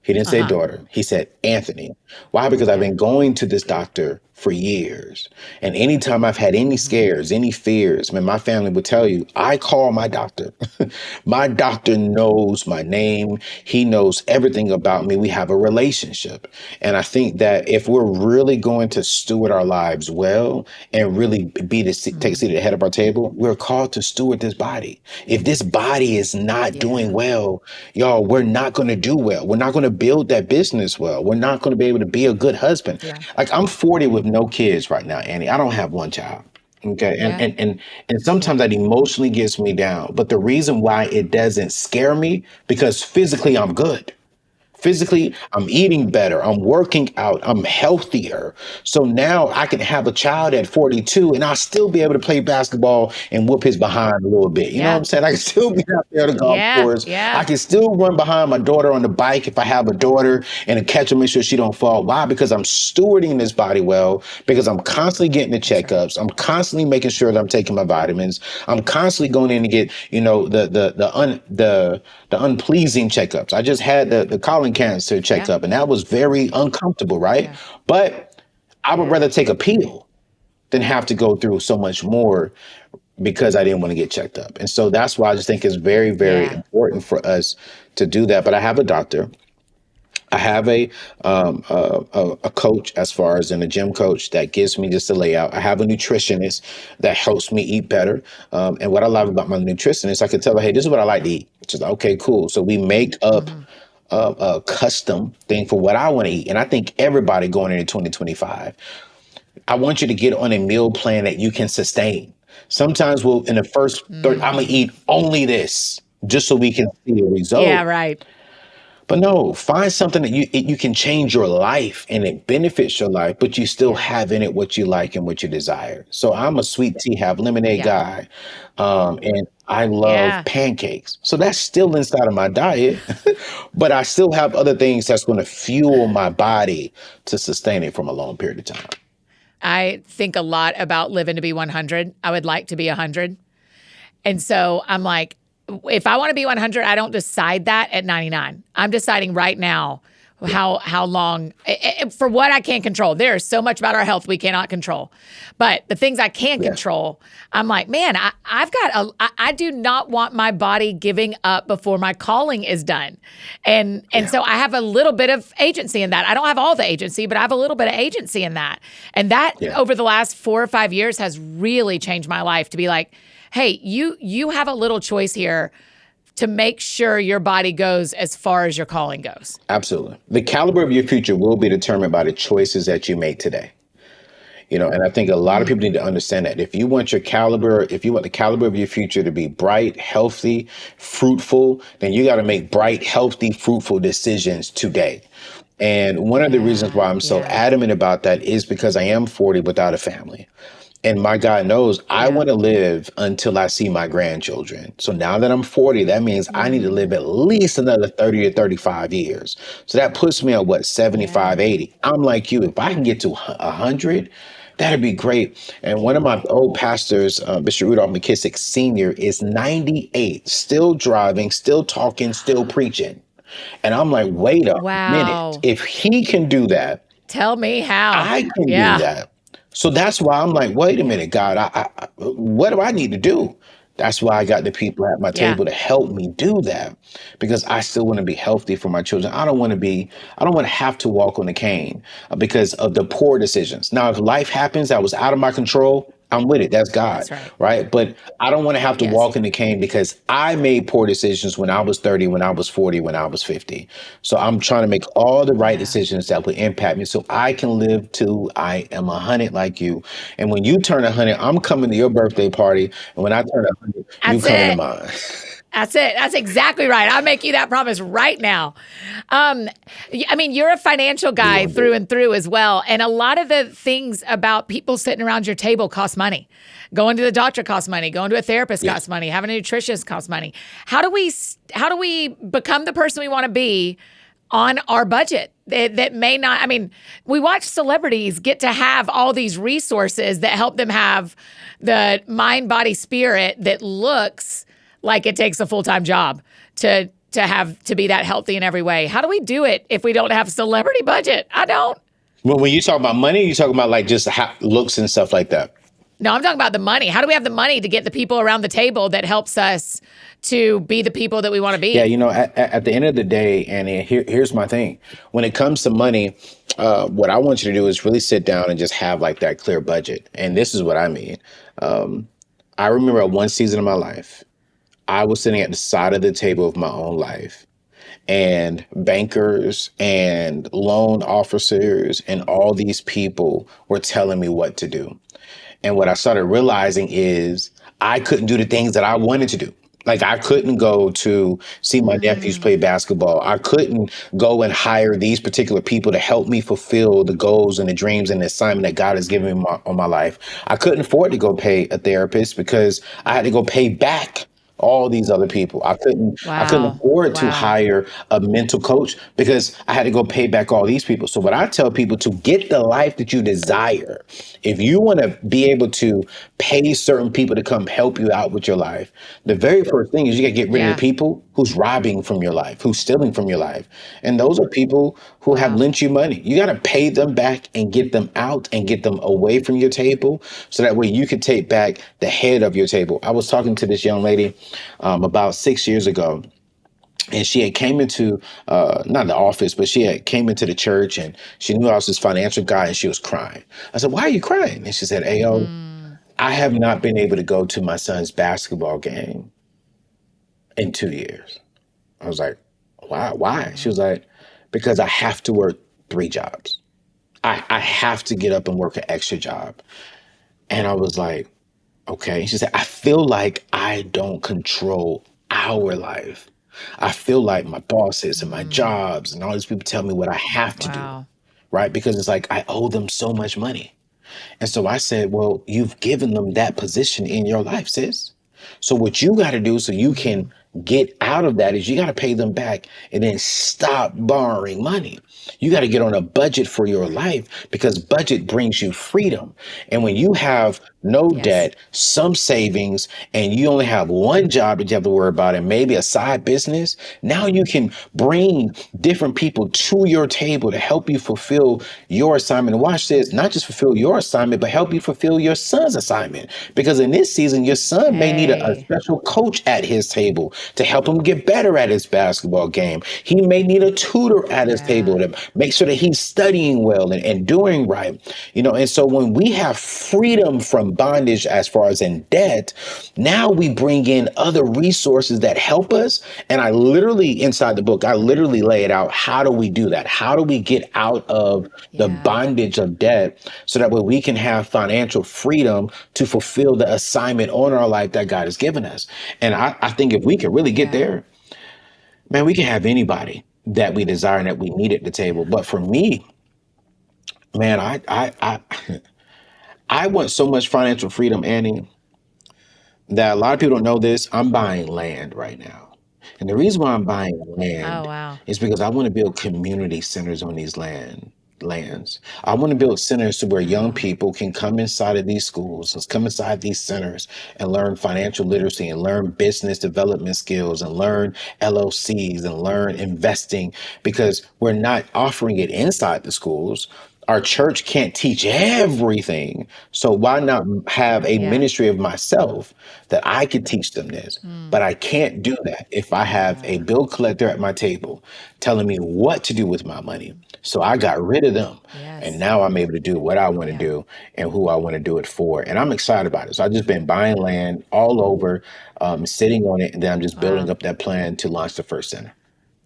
He didn't say Uh-huh. daughter. He said Anthony. Why? Because I've Yeah. been going to this doctor for years. And anytime I've had any Mhm. scares, any fears, man, my family would tell you, I call my doctor. My doctor knows my name. He knows everything about me. We have a relationship. And I think that if we're really going to steward our lives well and really be the take a Mhm. seat at the head of our table, we're called to steward this body. If this body is not doing Yeah. well, y'all, we're not going to do well. We're not going to build that business well. We're not going to be able to be a good husband. Yeah. Like I'm 40 with no kids right now, Annie. I don't have one child. Okay. And Yeah. and and and Yeah. sometimes that emotionally gets me down. But the reason why it doesn't scare me, because physically I'm good. Physically, I'm eating Mhm. better. I'm working out. I'm healthier. So now I can have a child at 42 and I'll still be able to play basketball and whoop his behind a little bit. You know what Yeah. I'm saying? I can still be out there on the golf Yeah. course. I Yeah. can still run behind my daughter on the bike if I have a daughter and catch her, make sure she don't fall. Why? Because I'm stewarding this body well, because I'm constantly getting the That's right. checkups. I'm constantly making sure that I'm taking my vitamins. I'm constantly going in to get, the unpleasing checkups. I just had the colon cancer checked Yeah. up, and that was very uncomfortable, right? Yeah. But I would Yeah. rather take a pill than have to go through so much more because I didn't want to get checked up. And so that's why I just think it's very, very Yeah. important for us to do that. But I have a doctor. I have a coach as far as in a gym coach that gives me just a layout. I have a nutritionist that helps me eat better. And what I love about my nutritionist, I can tell her, hey, this is what I like to eat. She's like, okay, cool. So we make up Mhm. a custom thing for what I want to eat. And I think everybody going into 2025, I want you to get on a meal plan that you can sustain. Sometimes we'll in the first 30, I'm gonna Mm. eat only this just so we can see a Yeah. result. Right. But no, find something that you can change your life and it benefits your life, but you still Yeah. have in it what you like and what you desire. So I'm a sweet tea, have lemonade Yeah. guy, and I love Yeah. pancakes. So that's still inside of my diet, but I still have other things that's going to fuel my body to sustain it from a long period of time. I think a lot about living to be 100. I would like to be 100. And so I'm like, if I want to be 100, I don't decide that at 99. I'm deciding right now how long for what I can't control. There's so much about our health we cannot control, but the things I can Yes, control, I'm like, man, I do not want my body giving up before my calling is done, and yeah, so I have a little bit of agency in that. I don't have all the agency, but I have a little bit of agency in that, and that yeah. over the last 4 or 5 years has really changed my life to be like, hey, you have a little choice here to make sure your body goes as far as your calling goes. Absolutely. The caliber of your future will be determined by the choices that you make today. And I think a lot of Mm, people need to understand that if you want the caliber of your future to be bright, healthy, fruitful, then you got to make bright, healthy, fruitful decisions today. And one of the reasons yeah, why I'm so yeah, adamant about that is because I am 40 without a family. And my God knows I yeah. want to live until I see my grandchildren. So now that I'm 40, that means I need to live Mm, at least another 30 or 35 years. So that puts me at what, 75, yeah. 80. I'm like you, if I can get to 100, that'd be great. And one of my old pastors, Bishop Rudolph McKissick Sr., is 98, still driving, still talking, still preaching. And I'm like, wait a minute. Wow. If he can do that, Tell me how. I can do Yeah, that. So that's why I'm like, wait a yeah, minute, God, what do I need to do? That's why I got the people at my yeah. table to help me do that because I still want to be healthy for my children. I don't want to have to walk on a cane because of the poor decisions. Now, if life happens that was out of my control, I'm with it. That's God, That's right. right? But I don't want to have to Yes. walk in the cane because I made poor decisions when I was 30, when I was 40, when I was 50. So I'm trying to make all the right Yeah. decisions that would impact me so I can live till I am 100 like you. And when you turn 100, I'm coming to your birthday party. And when I turn 100, you That's coming to it. mine. That's it. That's exactly right. I'll make you that promise right now. I mean, you're a financial We guy gonna do through it. and through as well. And a lot of the things about people sitting around your table cost money. Going to the doctor costs money. Going to a therapist Yeah. costs money. Having a nutritionist costs money. How do we become the person we want to be on our budget that may not? I mean, we watch celebrities get to have all these resources that help them have the mind, body, spirit that looks like it takes a full-time job to be that healthy in every way. How do we do it if we don't have celebrity budget? I don't. When you talk about money, you talk about like just looks and stuff like that. No, I'm talking about the money. How do we have the money to get the people around the table that helps us to be the people that we want to Yeah, be? at the end of the day, and here's my thing. When it comes to money, what I want you to do is really sit down and just have like that clear budget. And this is what I mean. Um, I remember at one season of my life, I was sitting at the side of the table of my own life, and bankers and loan officers and all these people were telling me what to do. And what I started realizing is I couldn't do the things that I wanted to do. Like I couldn't go to see my nephews play Mm, basketball. I couldn't go and hire these particular people to help me fulfill the goals and the dreams and the assignment that God has given me on my life. I couldn't afford to go pay a therapist because I had to go pay back all these other people. I couldn't wow. afford to Wow. hire a mental coach because I had to go pay back all these people. So what I tell people, to get the life that you desire, if you want to be able to pay certain people to come help you out with your life, the very first thing is you got to get rid of the Yeah. people who's robbing from your life, who's stealing from your life. And those are people who have Wow. lent you money. You got to pay them back and get them out and get them away from your table so that way you can take back the head of your table. I was talking to this young lady about 6 years ago, and she had came into not the office, but she had came into the church, and she knew I was this financial guy, and she was crying. I said, "Why are you crying?" And she said, "Ayo, Mm, I have not been able to go to my son's basketball game in 2 years." I was like, why? She wow. was like, "Because I have to work 3 jobs. I have to get up and work an extra job." And I was like, okay. She said, "I feel like I don't control our life. I feel like my bosses and my Mm, jobs and all these people tell me what I have to do, wow. right? Because it's like I owe them so much money." And so I said, "Well, you've given them that position in your life, sis. So what you got to do so you can Mm, get out of that is you got to pay them back and then stop borrowing money. You got to get on a budget for your life because budget brings you freedom. And when you have no yes. debt, some savings, and you only have one job that you have to worry about and maybe a side business, now you can bring different people to your table to help you fulfill your assignment. And watch this, not just fulfill your assignment, but help you fulfill your son's assignment. Because in this season, your son may need a Hey. special coach at his table to help him get better at his basketball game. He may need a tutor at his table Yeah. to make sure that he's studying well and doing right. And so when we have freedom from bondage as far as in debt, now we bring in other resources that help us. And I literally, inside the book, I literally lay it out. How do we do that? How do we get out of the Yeah. bondage of debt so that way we can have financial freedom to fulfill the assignment on our life that God has given us? And I think if we can really get Yeah. there, man, we can have anybody that we desire and that we need at the table. But for me, man, I want so much financial freedom, Annie, that a lot of people don't know this. I'm buying land right now. And the reason why I'm buying Oh, land wow. is because I want to build community centers on these lands. I want to build centers to where young Wow. people can come inside of these schools, and come inside these centers and learn financial literacy and learn business development skills and learn LLCs and learn investing because we're not offering it inside the schools. Our church can't teach everything. So why not have a Yeah. ministry of myself that I could teach them this? Mm, But I can't do that if I have a yeah. bill collector at my table telling me what to do with my money. So I got rid of them. And Yes. now I'm able to do what I want to Yeah. do and who I want to do it for. And I'm excited about it. So I've just been buying land all over, sitting on it, and then I'm just building Wow. up that plan to launch the first center.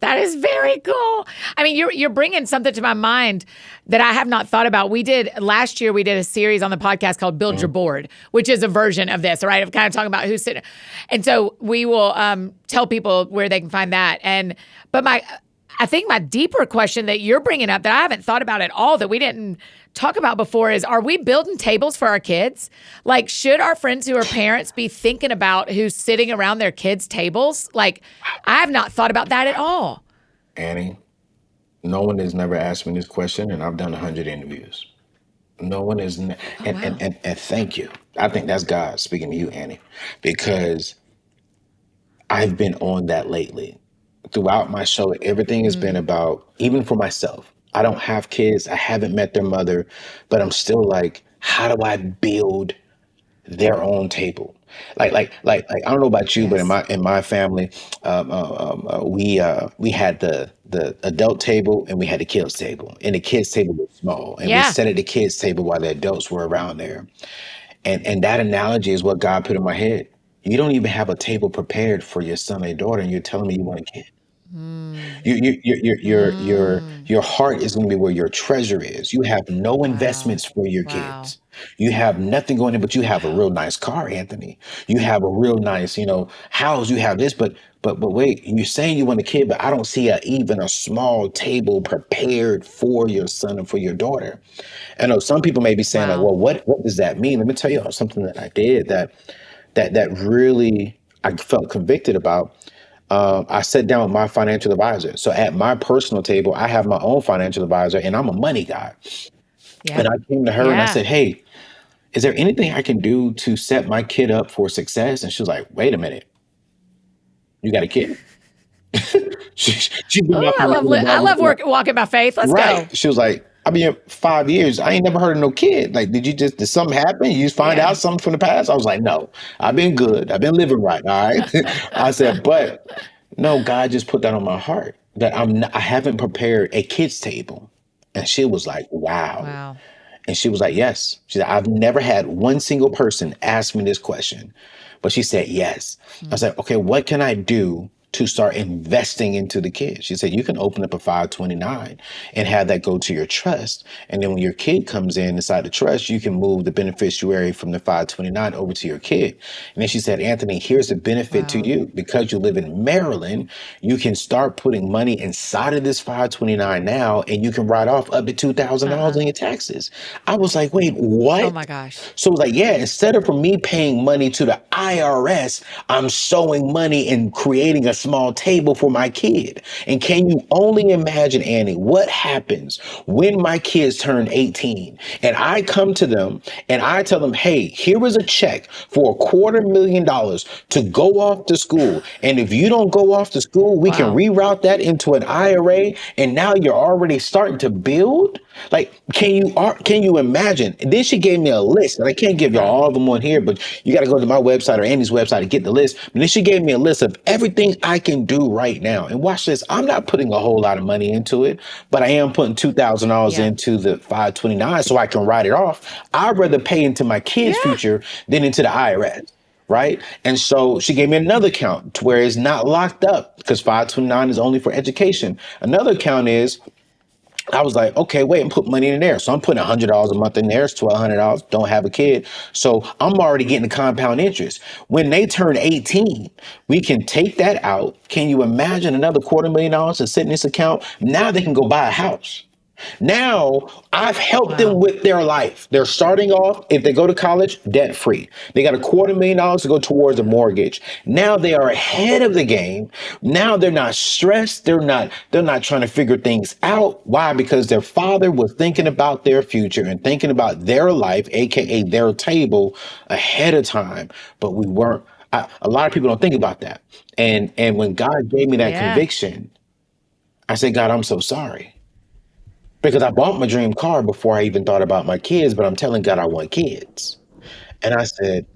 That is very cool. I mean, you're bringing something to my mind that I have not thought about. We did last year. We did a series on the podcast called "Build Your Mhm. Board," which is a version of this, right? Of kind of talking about who's sitting. And so we will tell people where they can find that. But I think my deeper question that you're bringing up that I haven't thought about at all that we didn't talk about before is: are we building tables for our kids? Like, should our friends who are parents be thinking about who's sitting around their kids' tables? Like, I have not thought about that at all. Annie, no one has never asked me this question, and I've done 100 interviews. No one is, Oh, and, and, wow. and, and thank you. I think that's God speaking to you, Annie, because I've been on that lately. Throughout my show, everything has been Mm, about, even for myself. I don't have kids. I haven't met their mother, but I'm still like, how do I build their own table? Like I don't know about you, but in Yes. my family, we had the adult table and we had the kids table, and the kids table was small, and we Yeah. sat at the kids table while the adults were around there. And that analogy is what God put in my head. You don't even have a table prepared for your son or daughter, and you're telling me you want a kid. Mm. Your heart is going to be where your treasure is. You have no Wow. investments for your Wow. kids. You have nothing going in, but you have a real nice car, Anthony. You have a real nice, house. You have this, but wait, you're saying you want a kid, but I don't see even a small table prepared for your son and for your daughter. I know some people may be saying like, Wow. well, what does that mean? Let me tell you something that I did that really I felt convicted about. I sat down with my financial advisor. So at my personal table, I have my own financial advisor, and I'm a money guy. Yeah. And I came to her and I Yeah. said, "Hey, is there anything I can do to set my kid up for success?" And she was like, "Wait a minute, you got a kid?" She's been my Oh, financial I advisor love for like, walking by faith. Let's go. right. She was like, "I've been here 5 years. I ain't never heard of no kid. Like, did something happen? You just find Yeah. out something from the past?" I was like, "No, I've been good. I've been living right. All right." I said, "But no, God just put that on my heart that I haven't prepared a kids table." And she was like, "Wow." Wow. And she was like, "Yes." She said, "I've never had one single person ask me this question." But she said, "Yes." I Mm. said, "Okay, what can I do to start investing into the kid?" She said, "You can open up a 529 and have that go to your trust. And then when your kid comes in inside the trust, you can move the beneficiary from the 529 over to your kid." And then she said, "Anthony, here's the benefit to Wow. you. Because you live in Maryland, you can start putting money inside of this 529 now, and you can write off up to $2,000 Uh-uh. in your taxes." I was like, "Wait, Oh what?" my gosh. So it was like, yeah, instead of for me paying money to the IRS, I'm sowing money and creating a small table for my kid. And can you only imagine, Annie, what happens when my kids turn 18 and I come to them and I tell them, hey, here is a check for $250,000 to go off to school. And if you don't go off to school, we can Wow. reroute that into an IRA. And now you're already starting to build. Like, can you imagine? And then she gave me a list, and I can't give y'all Wow. all of them on here, but you got to go to my website or Andy's website to get the list. And then she gave me a list of everything I can do right now. And watch this. I'm not putting a whole lot of money into it, but I am putting $2,000 Yeah. into the 529 so I can write it off. I'd rather pay into my kids' Yeah. future than into the IRS. Right. And so she gave me another account to where it's not locked up because 529 is only for education. Another account is I was like, okay, wait, and put money in there. So I'm putting $100 a month in there. It's $1,200. Don't have a kid. So I'm already getting the compound interest. When they turn 18, we can take that out. Can you imagine another $250,000 to sit in this account? Now they can go buy a house. Now I've helped them Wow. with their life. They're starting off, if they go to college, debt free. They got $250,000 to go towards a mortgage. Now they are ahead of the game. Now they're not stressed. They're not trying to figure things out. Why? Because their father was thinking about their future and thinking about their life, aka their table, ahead of time. But we weren't. A lot of people don't think about that. And when God gave me that Yeah. conviction, I said, God, I'm so sorry. Because I bought my dream car before I even thought about my kids, but I'm telling God I want kids. And I said,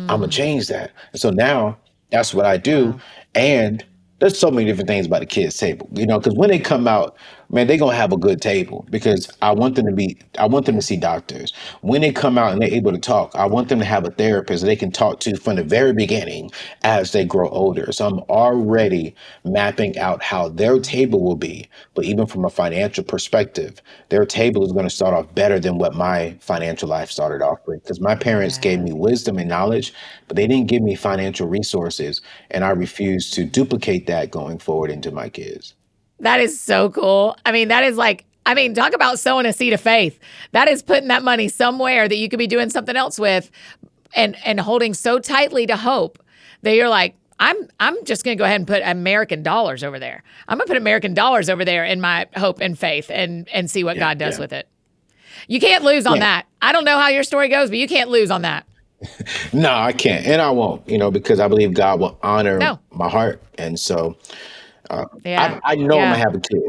I'm gonna Mm. change that. And so now that's what I do. Wow. And there's so many different things about the kids' table, because when they come out, man, they're gonna have a good table because I want them to Yeah. see doctors. When they come out and they're able to talk, I want them to have a therapist that they can talk to from the very beginning as they grow older. So I'm already mapping out how their table will be. But even from a financial perspective, their table is going to start off better than what my financial life started off with. Because my parents gave Yeah. me wisdom and knowledge, but they didn't give me financial resources. And I refuse to duplicate that going forward into my kids. That is so cool. I mean, that is like, I mean, talk about sowing a seed of faith. That is putting that money somewhere that you could be doing something else with and holding so tightly to hope that you're like, I'm just gonna go ahead and put American dollars over there. I'm gonna put American dollars over there in my hope and faith and see what Yeah, God does yeah, with it. You can't lose on yeah. that. I don't know how your story goes, but you can't lose on that. No, I can't, and I won't. Because I believe God will honor No. my heart, and so Yeah. I know I'm Yeah. gonna have a kid.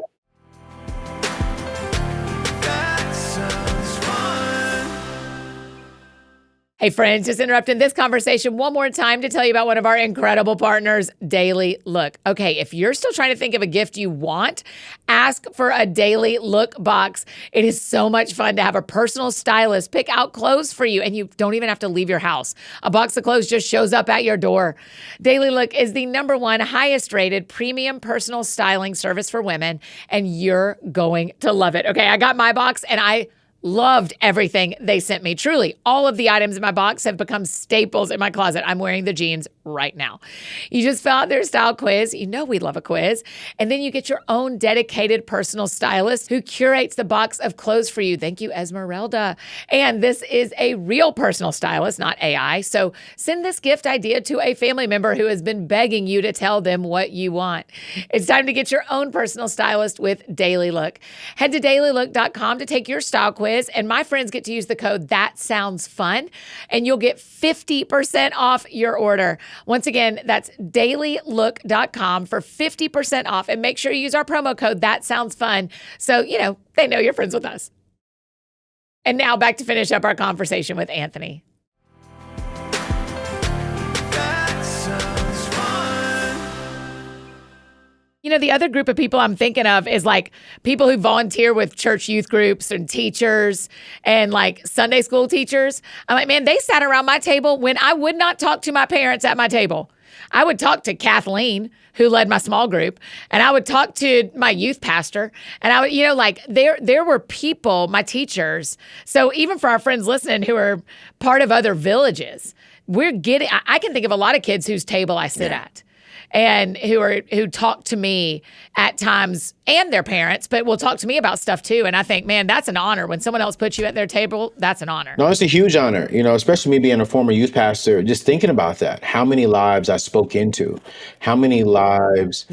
Hey, friends, just interrupting this conversation one more time to tell you about one of our incredible partners, Daily Look. Okay, if you're still trying to think of a gift you want, ask for a Daily Look box. It is so much fun to have a personal stylist pick out clothes for you, and you don't even have to leave your house. A box of clothes just shows up at your door. Daily Look is the #1 highest rated premium personal styling service for women, and you're going to love it. Okay, I got my box, and I loved everything they sent me. Truly, all of the items in my box have become staples in my closet. I'm wearing the jeans right now. You just fill out their style quiz. You know we love a quiz. And then you get your own dedicated personal stylist who curates the box of clothes for you. Thank you, Esmeralda. And this is a real personal stylist, not AI. So send this gift idea to a family member who has been begging you to tell them what you want. It's time to get your own personal stylist with Daily Look. Head to dailylook.com to take your style quiz, and my friends get to use the code That Sounds Fun, and you'll get 50% off your order. Once again, that's dailylook.com for 50% off, and make sure you use our promo code That Sounds Fun so, they know you're friends with us. And now back to finish up our conversation with Anthony. That sounds fun. The other group of people I'm thinking of is like people who volunteer with church youth groups and teachers and like Sunday school teachers. I'm like, man, they sat around my table when I would not talk to my parents at my table. I would talk to Kathleen, who led my small group, and I would talk to my youth pastor. And I would, there were people, my teachers. So even for our friends listening who are part of other villages, I can think of a lot of kids whose table I sit at. And who talk to me at times, and their parents, but will talk to me about stuff too. And I think, man, that's an honor. When someone else puts you at their table, that's an honor. No, it's a huge honor, especially me being a former youth pastor, just thinking about that, how many lives I spoke into, how many lives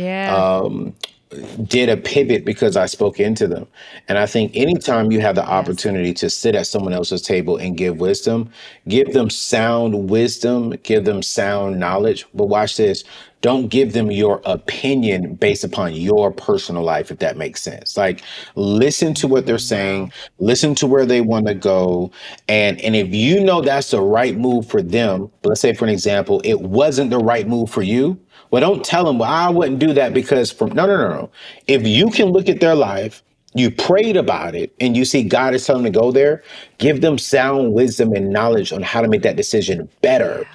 did a pivot because I spoke into them. And I think anytime you have the opportunity to sit at someone else's table and give wisdom, give them sound wisdom, give them sound knowledge. But watch this. Don't give them your opinion based upon your personal life, if that makes sense. Like, listen to what they're saying, listen to where they want to go. And if you know that's the right move for them, but let's say, for an example, it wasn't the right move for you. Well, don't tell them, well, I wouldn't do that because no. If you can look at their life, you prayed about it, and you see God is telling them to go there, give them sound wisdom and knowledge on how to make that decision better,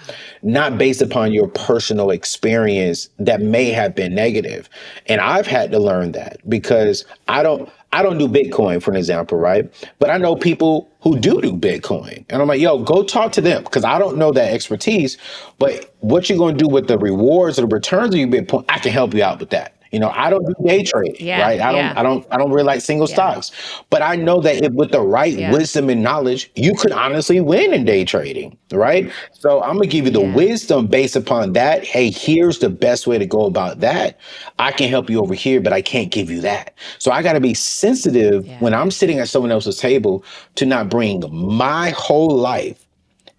not based upon your personal experience that may have been negative. And I've had to learn that because I don't do Bitcoin, for an example, right? But I know people who do Bitcoin. And I'm like, yo, go talk to them because I don't know that expertise. But what you're going to do with the rewards or the returns of your Bitcoin, I can help you out with that. I don't do day trading, right? I don't really like single stocks, but I know that with the right wisdom and knowledge, you could honestly win in day trading, right? So I'm gonna give you the wisdom based upon that. Hey, here's the best way to go about that. I can help you over here, but I can't give you that. So I got to be sensitive when I'm sitting at someone else's table to not bring my whole life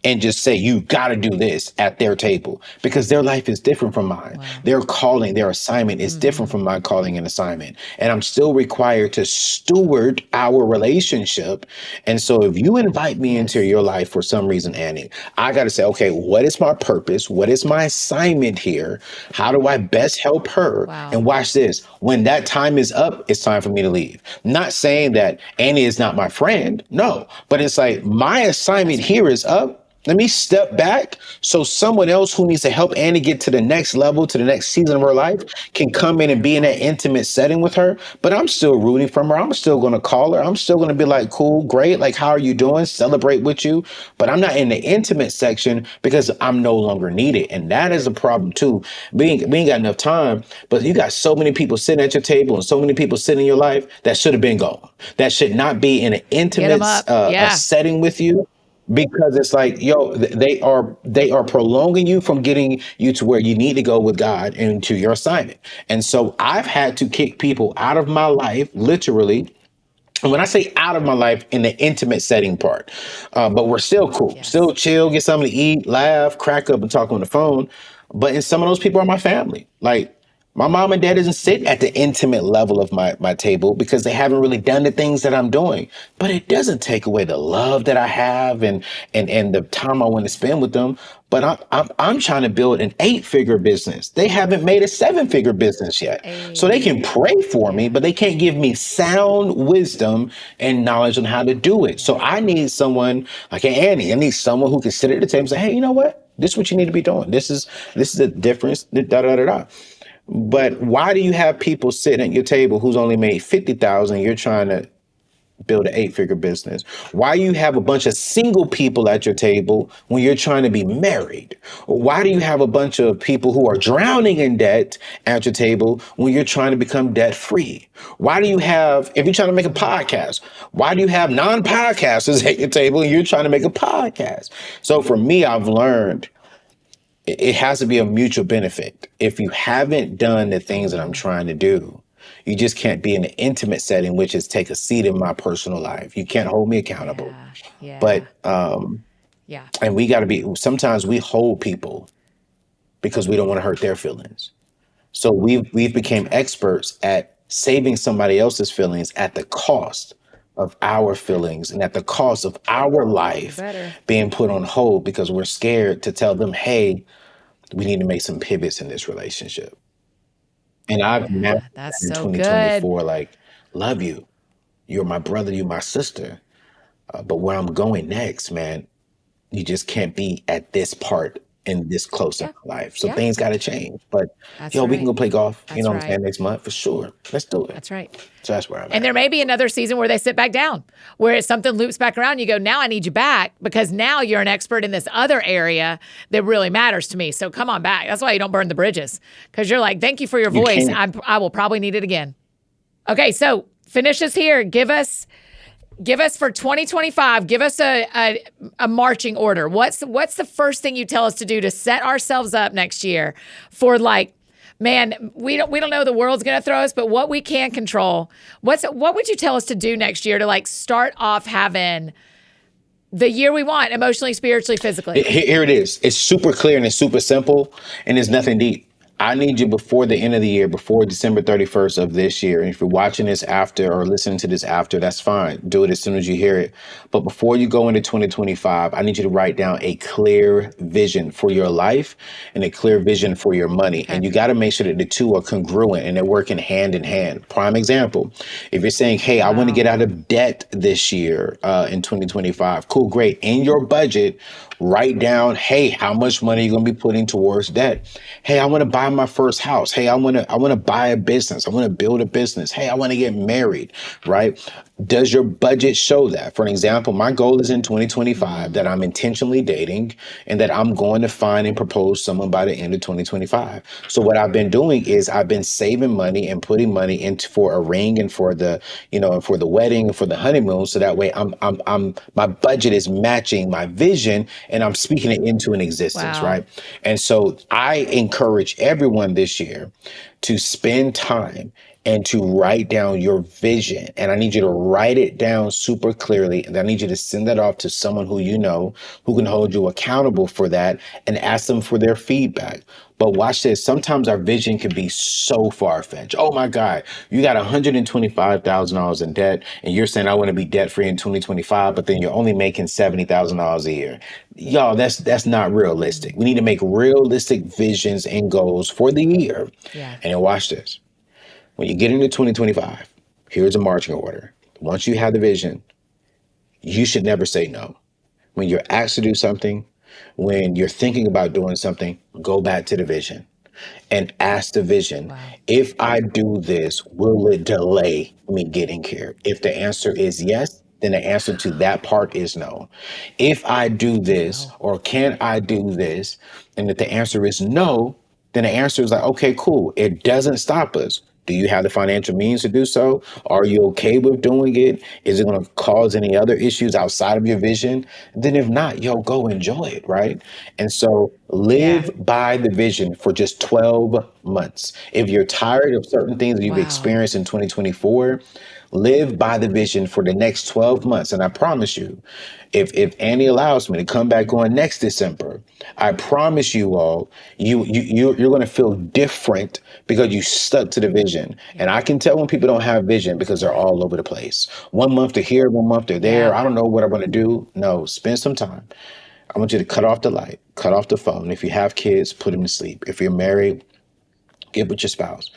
and just say, you got to do this at their table because their life is different from mine. Wow. Their calling, their assignment is different from my calling and assignment. And I'm still required to steward our relationship. And so if you invite me into your life for some reason, Annie, I got to say, okay, what is my purpose? What is my assignment here? How do I best help her? Wow. And watch this. When that time is up, it's time for me to leave. Not saying that Annie is not my friend. No, but it's like my assignment here is up. Let me step back so someone else who needs to help Annie get to the next level, to the next season of her life, can come in and be in that intimate setting with her. But I'm still rooting from her. I'm still going to call her. I'm still going to be like, cool, great. Like, how are you doing? Celebrate with you. But I'm not in the intimate section because I'm no longer needed. And that is a problem too. We ain't got enough time, but you got so many people sitting at your table and so many people sitting in your life that should have been gone. That should not be in an intimate setting with you. Because it's like, yo, they are prolonging you from getting you to where you need to go with God and to your assignment. And so I've had to kick people out of my life, literally. And when I say out of my life, in the intimate setting part, but we're still cool, still chill, get something to eat, laugh, crack up and talk on the phone. But and some of those people are my family. Like My mom and dad doesn't sit at the intimate level of my table because they haven't really done the things that I'm doing. But it doesn't take away the love that I have and the time I want to spend with them. But I'm trying to build an 8-figure business. They haven't made a 7-figure business yet. So they can A pray for me, yeah. but they can't give me sound wisdom and knowledge on how to do it. So Yeah. I need someone like Annie. I need someone who can sit at the table and say, hey, you know what? This is what you need to be doing. This is the difference. Da da da da. But why do you have people sitting at your table who's only made 50,000? You're trying to build an 8-figure business. Why you have a bunch of single people at your table when you're trying to be married? Why do you have a bunch of people who are drowning in debt at your table when you're trying to become debt free? Why do you have, if you're trying to make a podcast, why do you have non-podcasters at your table and you're trying to make a podcast? So for me, I've learned it has to be a mutual benefit. If you haven't done the things that I'm trying to do, you just can't be in an intimate setting, which is take a seat in my personal life. You can't hold me accountable. Yeah. Yeah. But Yeah. and we got to be. Sometimes we hold people because we don't want to hurt their feelings. So we've That's became right. experts at saving somebody else's feelings at the cost of our Yep. feelings and at the cost of our You life better. being put on hold because we're scared to tell them, hey, we need to make some pivots in this relationship. And I've mastered Yeah. That's that in so good. 2024. Like, love you. You're my brother. You're my sister. But where I'm going next, man, you just can't be at this part and this close in Yeah. my life. So Yeah. things got to change. But That's yo, we can right. go play golf. You That's know what I'm right. saying? Next month for sure. Let's do it. That's right. So that's where I'm And at. there may be another season where they sit back down, where something loops back around. You go, now I need you back because now you're an expert in this other area that really matters to me. So come on back. That's why you don't burn the bridges, because you're like, thank you for your You voice. can't. I will probably need it again. Okay, so finish us here. Give us for 2025. Give us a marching order. What's the first thing you tell us to do to set ourselves up next year for, like, man, we don't know the world's gonna throw us, but what we can control. What would you tell us to do next year to, like, start off having the year we want emotionally, spiritually, physically? Here it is. It's super clear and it's super simple and it's nothing deep. I need you before the end of the year, before December 31st of this year. And if you're watching this after or listening to this after, that's fine. Do it as soon as you hear it. But before you go into 2025, I need you to write down a clear vision for your life and a clear vision for your money. Okay. And you got to make sure that the two are congruent and they're working hand in hand. Prime example, if you're saying, hey, I want to Wow. get out of debt this year in 2025, cool, great. In your budget, write down, hey, how much money are you going to be putting towards debt? Hey, I want to buy my first house. Hey, I want to buy a business. I want to build a business. Hey, I want to get married, right? Does your budget show that? For an example, my goal is in 2025 that I'm intentionally dating and that I'm going to find and propose someone by the end of 2025. So what I've been doing is I've been saving money and putting money into for a ring and for the, and for the wedding and for the honeymoon. So that way my budget is matching my vision and I'm speaking it into an existence, Wow. right? And so I encourage everyone this year to spend time and to write down your vision. And I need you to write it down super clearly. And I need you to send that off to someone who you know who can hold you accountable for that and ask them for their feedback. But watch this. Sometimes our vision can be so far-fetched. Oh my God, you got $125,000 in debt and you're saying I want to be debt-free in 2025, but then you're only making $70,000 a year. Y'all, that's not realistic. We need to make realistic visions and goals for the year. Yeah. And then watch this. When you get into 2025, here's a marching order. Once you have the vision, you should never say no. When you're asked to do something, when you're thinking about doing something, go back to the vision and ask the vision, Wow. if I do this, will it delay me getting here? If the answer is yes, then the answer to that part is no. If I do this, No. or can I do this? And if the answer is no, then the answer is like, okay, cool. It doesn't stop us. Do you have the financial means to do so? Are you okay with doing it? Is it going to cause any other issues outside of your vision? Then if not, yo, go enjoy it, right? And so Yeah. live by the vision for just 12 months. If you're tired of certain things that you've Wow. experienced in 2024, Live by the vision for the next 12 months. And I promise you, if Annie allows me to come back on next December, I promise you all, you're going to feel different because you stuck to the vision. And I can tell when people don't have vision because they're all over the place. 1 month they're here, 1 month they're there. Yeah. I don't know what I'm going to do. No, spend some time. I want you to cut off the light, cut off the phone. If you have kids, put them to sleep. If you're married, get with your spouse.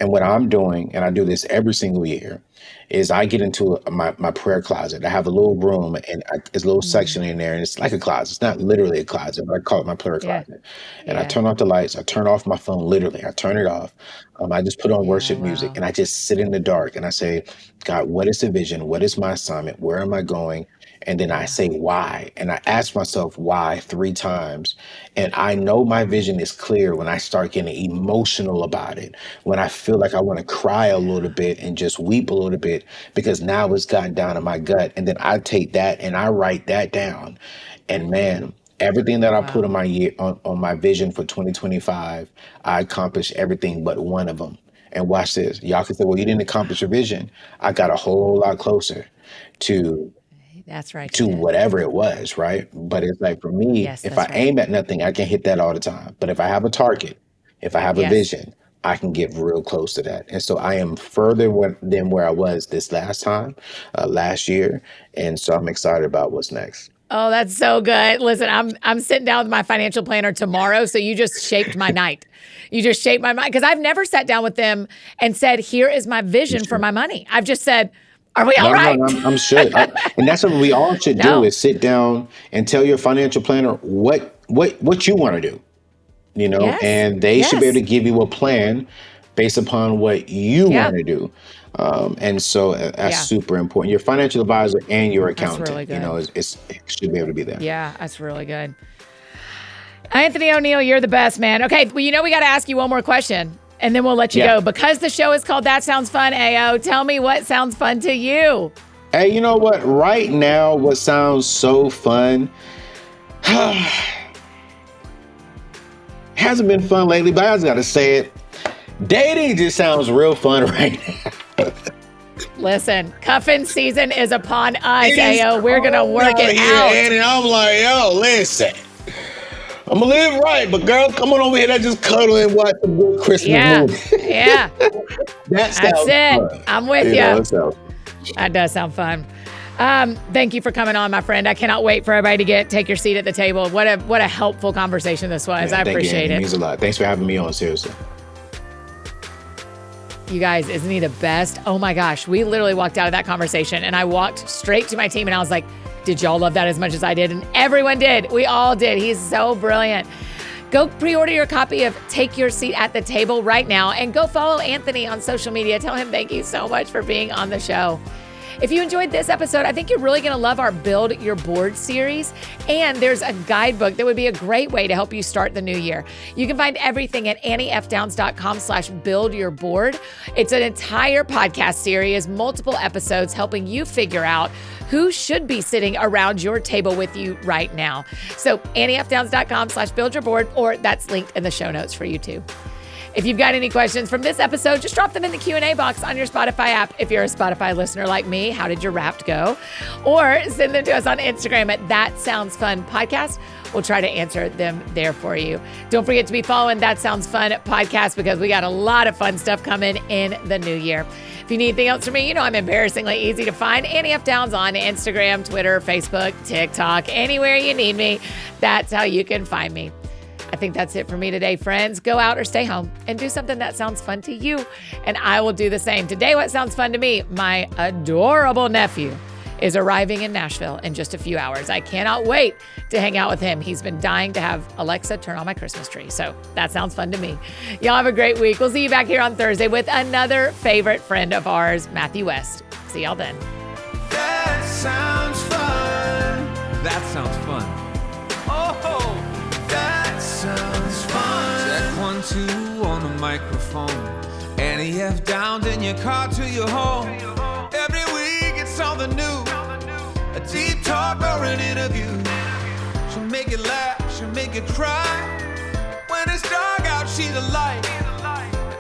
And what I'm doing, and I do this every single year, is I get into my prayer closet. I have a little room, and there's a little section in there, and it's like a closet. It's not literally a closet, but I call it my prayer Yeah. closet. And I Yeah. turn off the lights. I turn off my phone, literally. I turn it off. I just put on worship music, Wow. and I just sit in the dark, and I say, God, what is the vision? What is my assignment? Where am I going? And then I say why, and I ask myself why 3 times. And I know my vision is clear when I start getting emotional about it, when I feel like I want to cry a little bit and just weep a little bit, because now it's gotten down in my gut. And then I take that and I write that down. And man, everything that I put on Wow. my year on my vision for 2025, I accomplished everything but one of them. And watch this. Y'all can say, well, you didn't accomplish your vision. I got a whole lot closer to That's right, you to did. whatever it was, right? But it's like for me, Yes, if I that's right. aim at nothing, I can hit that all the time. But if I have a target, if I have a Yes. vision, I can get real close to that. And so I am further than where I was this last time, last year. And so I'm excited about what's next. Oh, that's so good. Listen, I'm sitting down with my financial planner tomorrow, so you just shaped my night. You just shaped my mind because I've never sat down with them and said, "Here is my You vision for should. my money." I've just said, "Are we all No, no, right?" no, I'm should. And that's what we all should do No. is sit down and tell your financial planner what you want to do. Yes. And they should be able Yes. to give you a plan based upon what you Yeah. want to do. And so that's Yeah. super important. Your financial advisor and your That's really accountant, good. it should be able to be there. Yeah, that's really good. Anthony O'Neill, you're the best, man. Okay, well, we got to ask you one more question, and then we'll let you Yeah. go. Because the show is called That Sounds Fun, AO, tell me what sounds fun to you. Hey, you know what? Right now, what sounds so fun hasn't been fun lately, but I just got to say it. Dating just sounds real fun right now. Listen, cuffing season is upon us, It is AO. We're going to cold work it out. And I'm like, yo, listen. I'm gonna live right, but girl, come on over here. Let's just cuddle and watch a good Christmas Yeah. movie. Yeah. That sounds That's it. fun. I'm with You you. know, it sounds That does sound fun. Thank you for coming on, my friend. I cannot wait for everybody to take your seat at the table. What a helpful conversation this was. Man, I thank you, appreciate Andy. It it. means a lot. Thanks for having me on, seriously. You guys, isn't he the best? Oh my gosh. We literally walked out of that conversation and I walked straight to my team and I was like, did y'all love that as much as I did? And everyone did. We all did. He's so brilliant. Go pre-order your copy of Take Your Seat at the Table right now and go follow Anthony on social media. Tell him thank you so much for being on the show. If you enjoyed this episode, I think you're really going to love our Build Your Board series. And there's a guidebook that would be a great way to help you start the new year. You can find everything at anniefdowns.com/buildyourboard. It's an entire podcast series, multiple episodes helping you figure out who should be sitting around your table with you right now. So anniefdowns.com/buildyourboard, or that's linked in the show notes for you too. If you've got any questions from this episode, just drop them in the Q&A box on your Spotify app. If you're a Spotify listener like me, how did your Wrapped go? Or send them to us on Instagram at That Sounds Fun Podcast. We'll try to answer them there for you. Don't forget to be following That Sounds Fun Podcast because we got a lot of fun stuff coming in the new year. If you need anything else from me, I'm embarrassingly easy to find. Annie F. Downs on Instagram, Twitter, Facebook, TikTok, anywhere you need me. That's how you can find me. I think that's it for me today, friends. Go out or stay home and do something that sounds fun to you. And I will do the same. Today, what sounds fun to me? My adorable nephew is arriving in Nashville in just a few hours. I cannot wait to hang out with him. He's been dying to have Alexa turn on my Christmas tree. So that sounds fun to me. Y'all have a great week. We'll see you back here on Thursday with another favorite friend of ours, Matthew West. See y'all then. That sounds fun. That sounds fun. Oh, that sounds fun. Check 1, 2 on the microphone. Annie F. Downs in your car to your home. Every week it's something new. A deep talk or an interview. She'll make you laugh, she'll make you cry. When it's dark out, she's a light.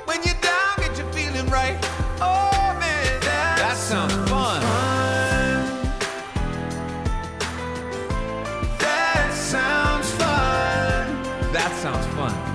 When you're down, get you feeling right. Oh man, that sounds sounds fun.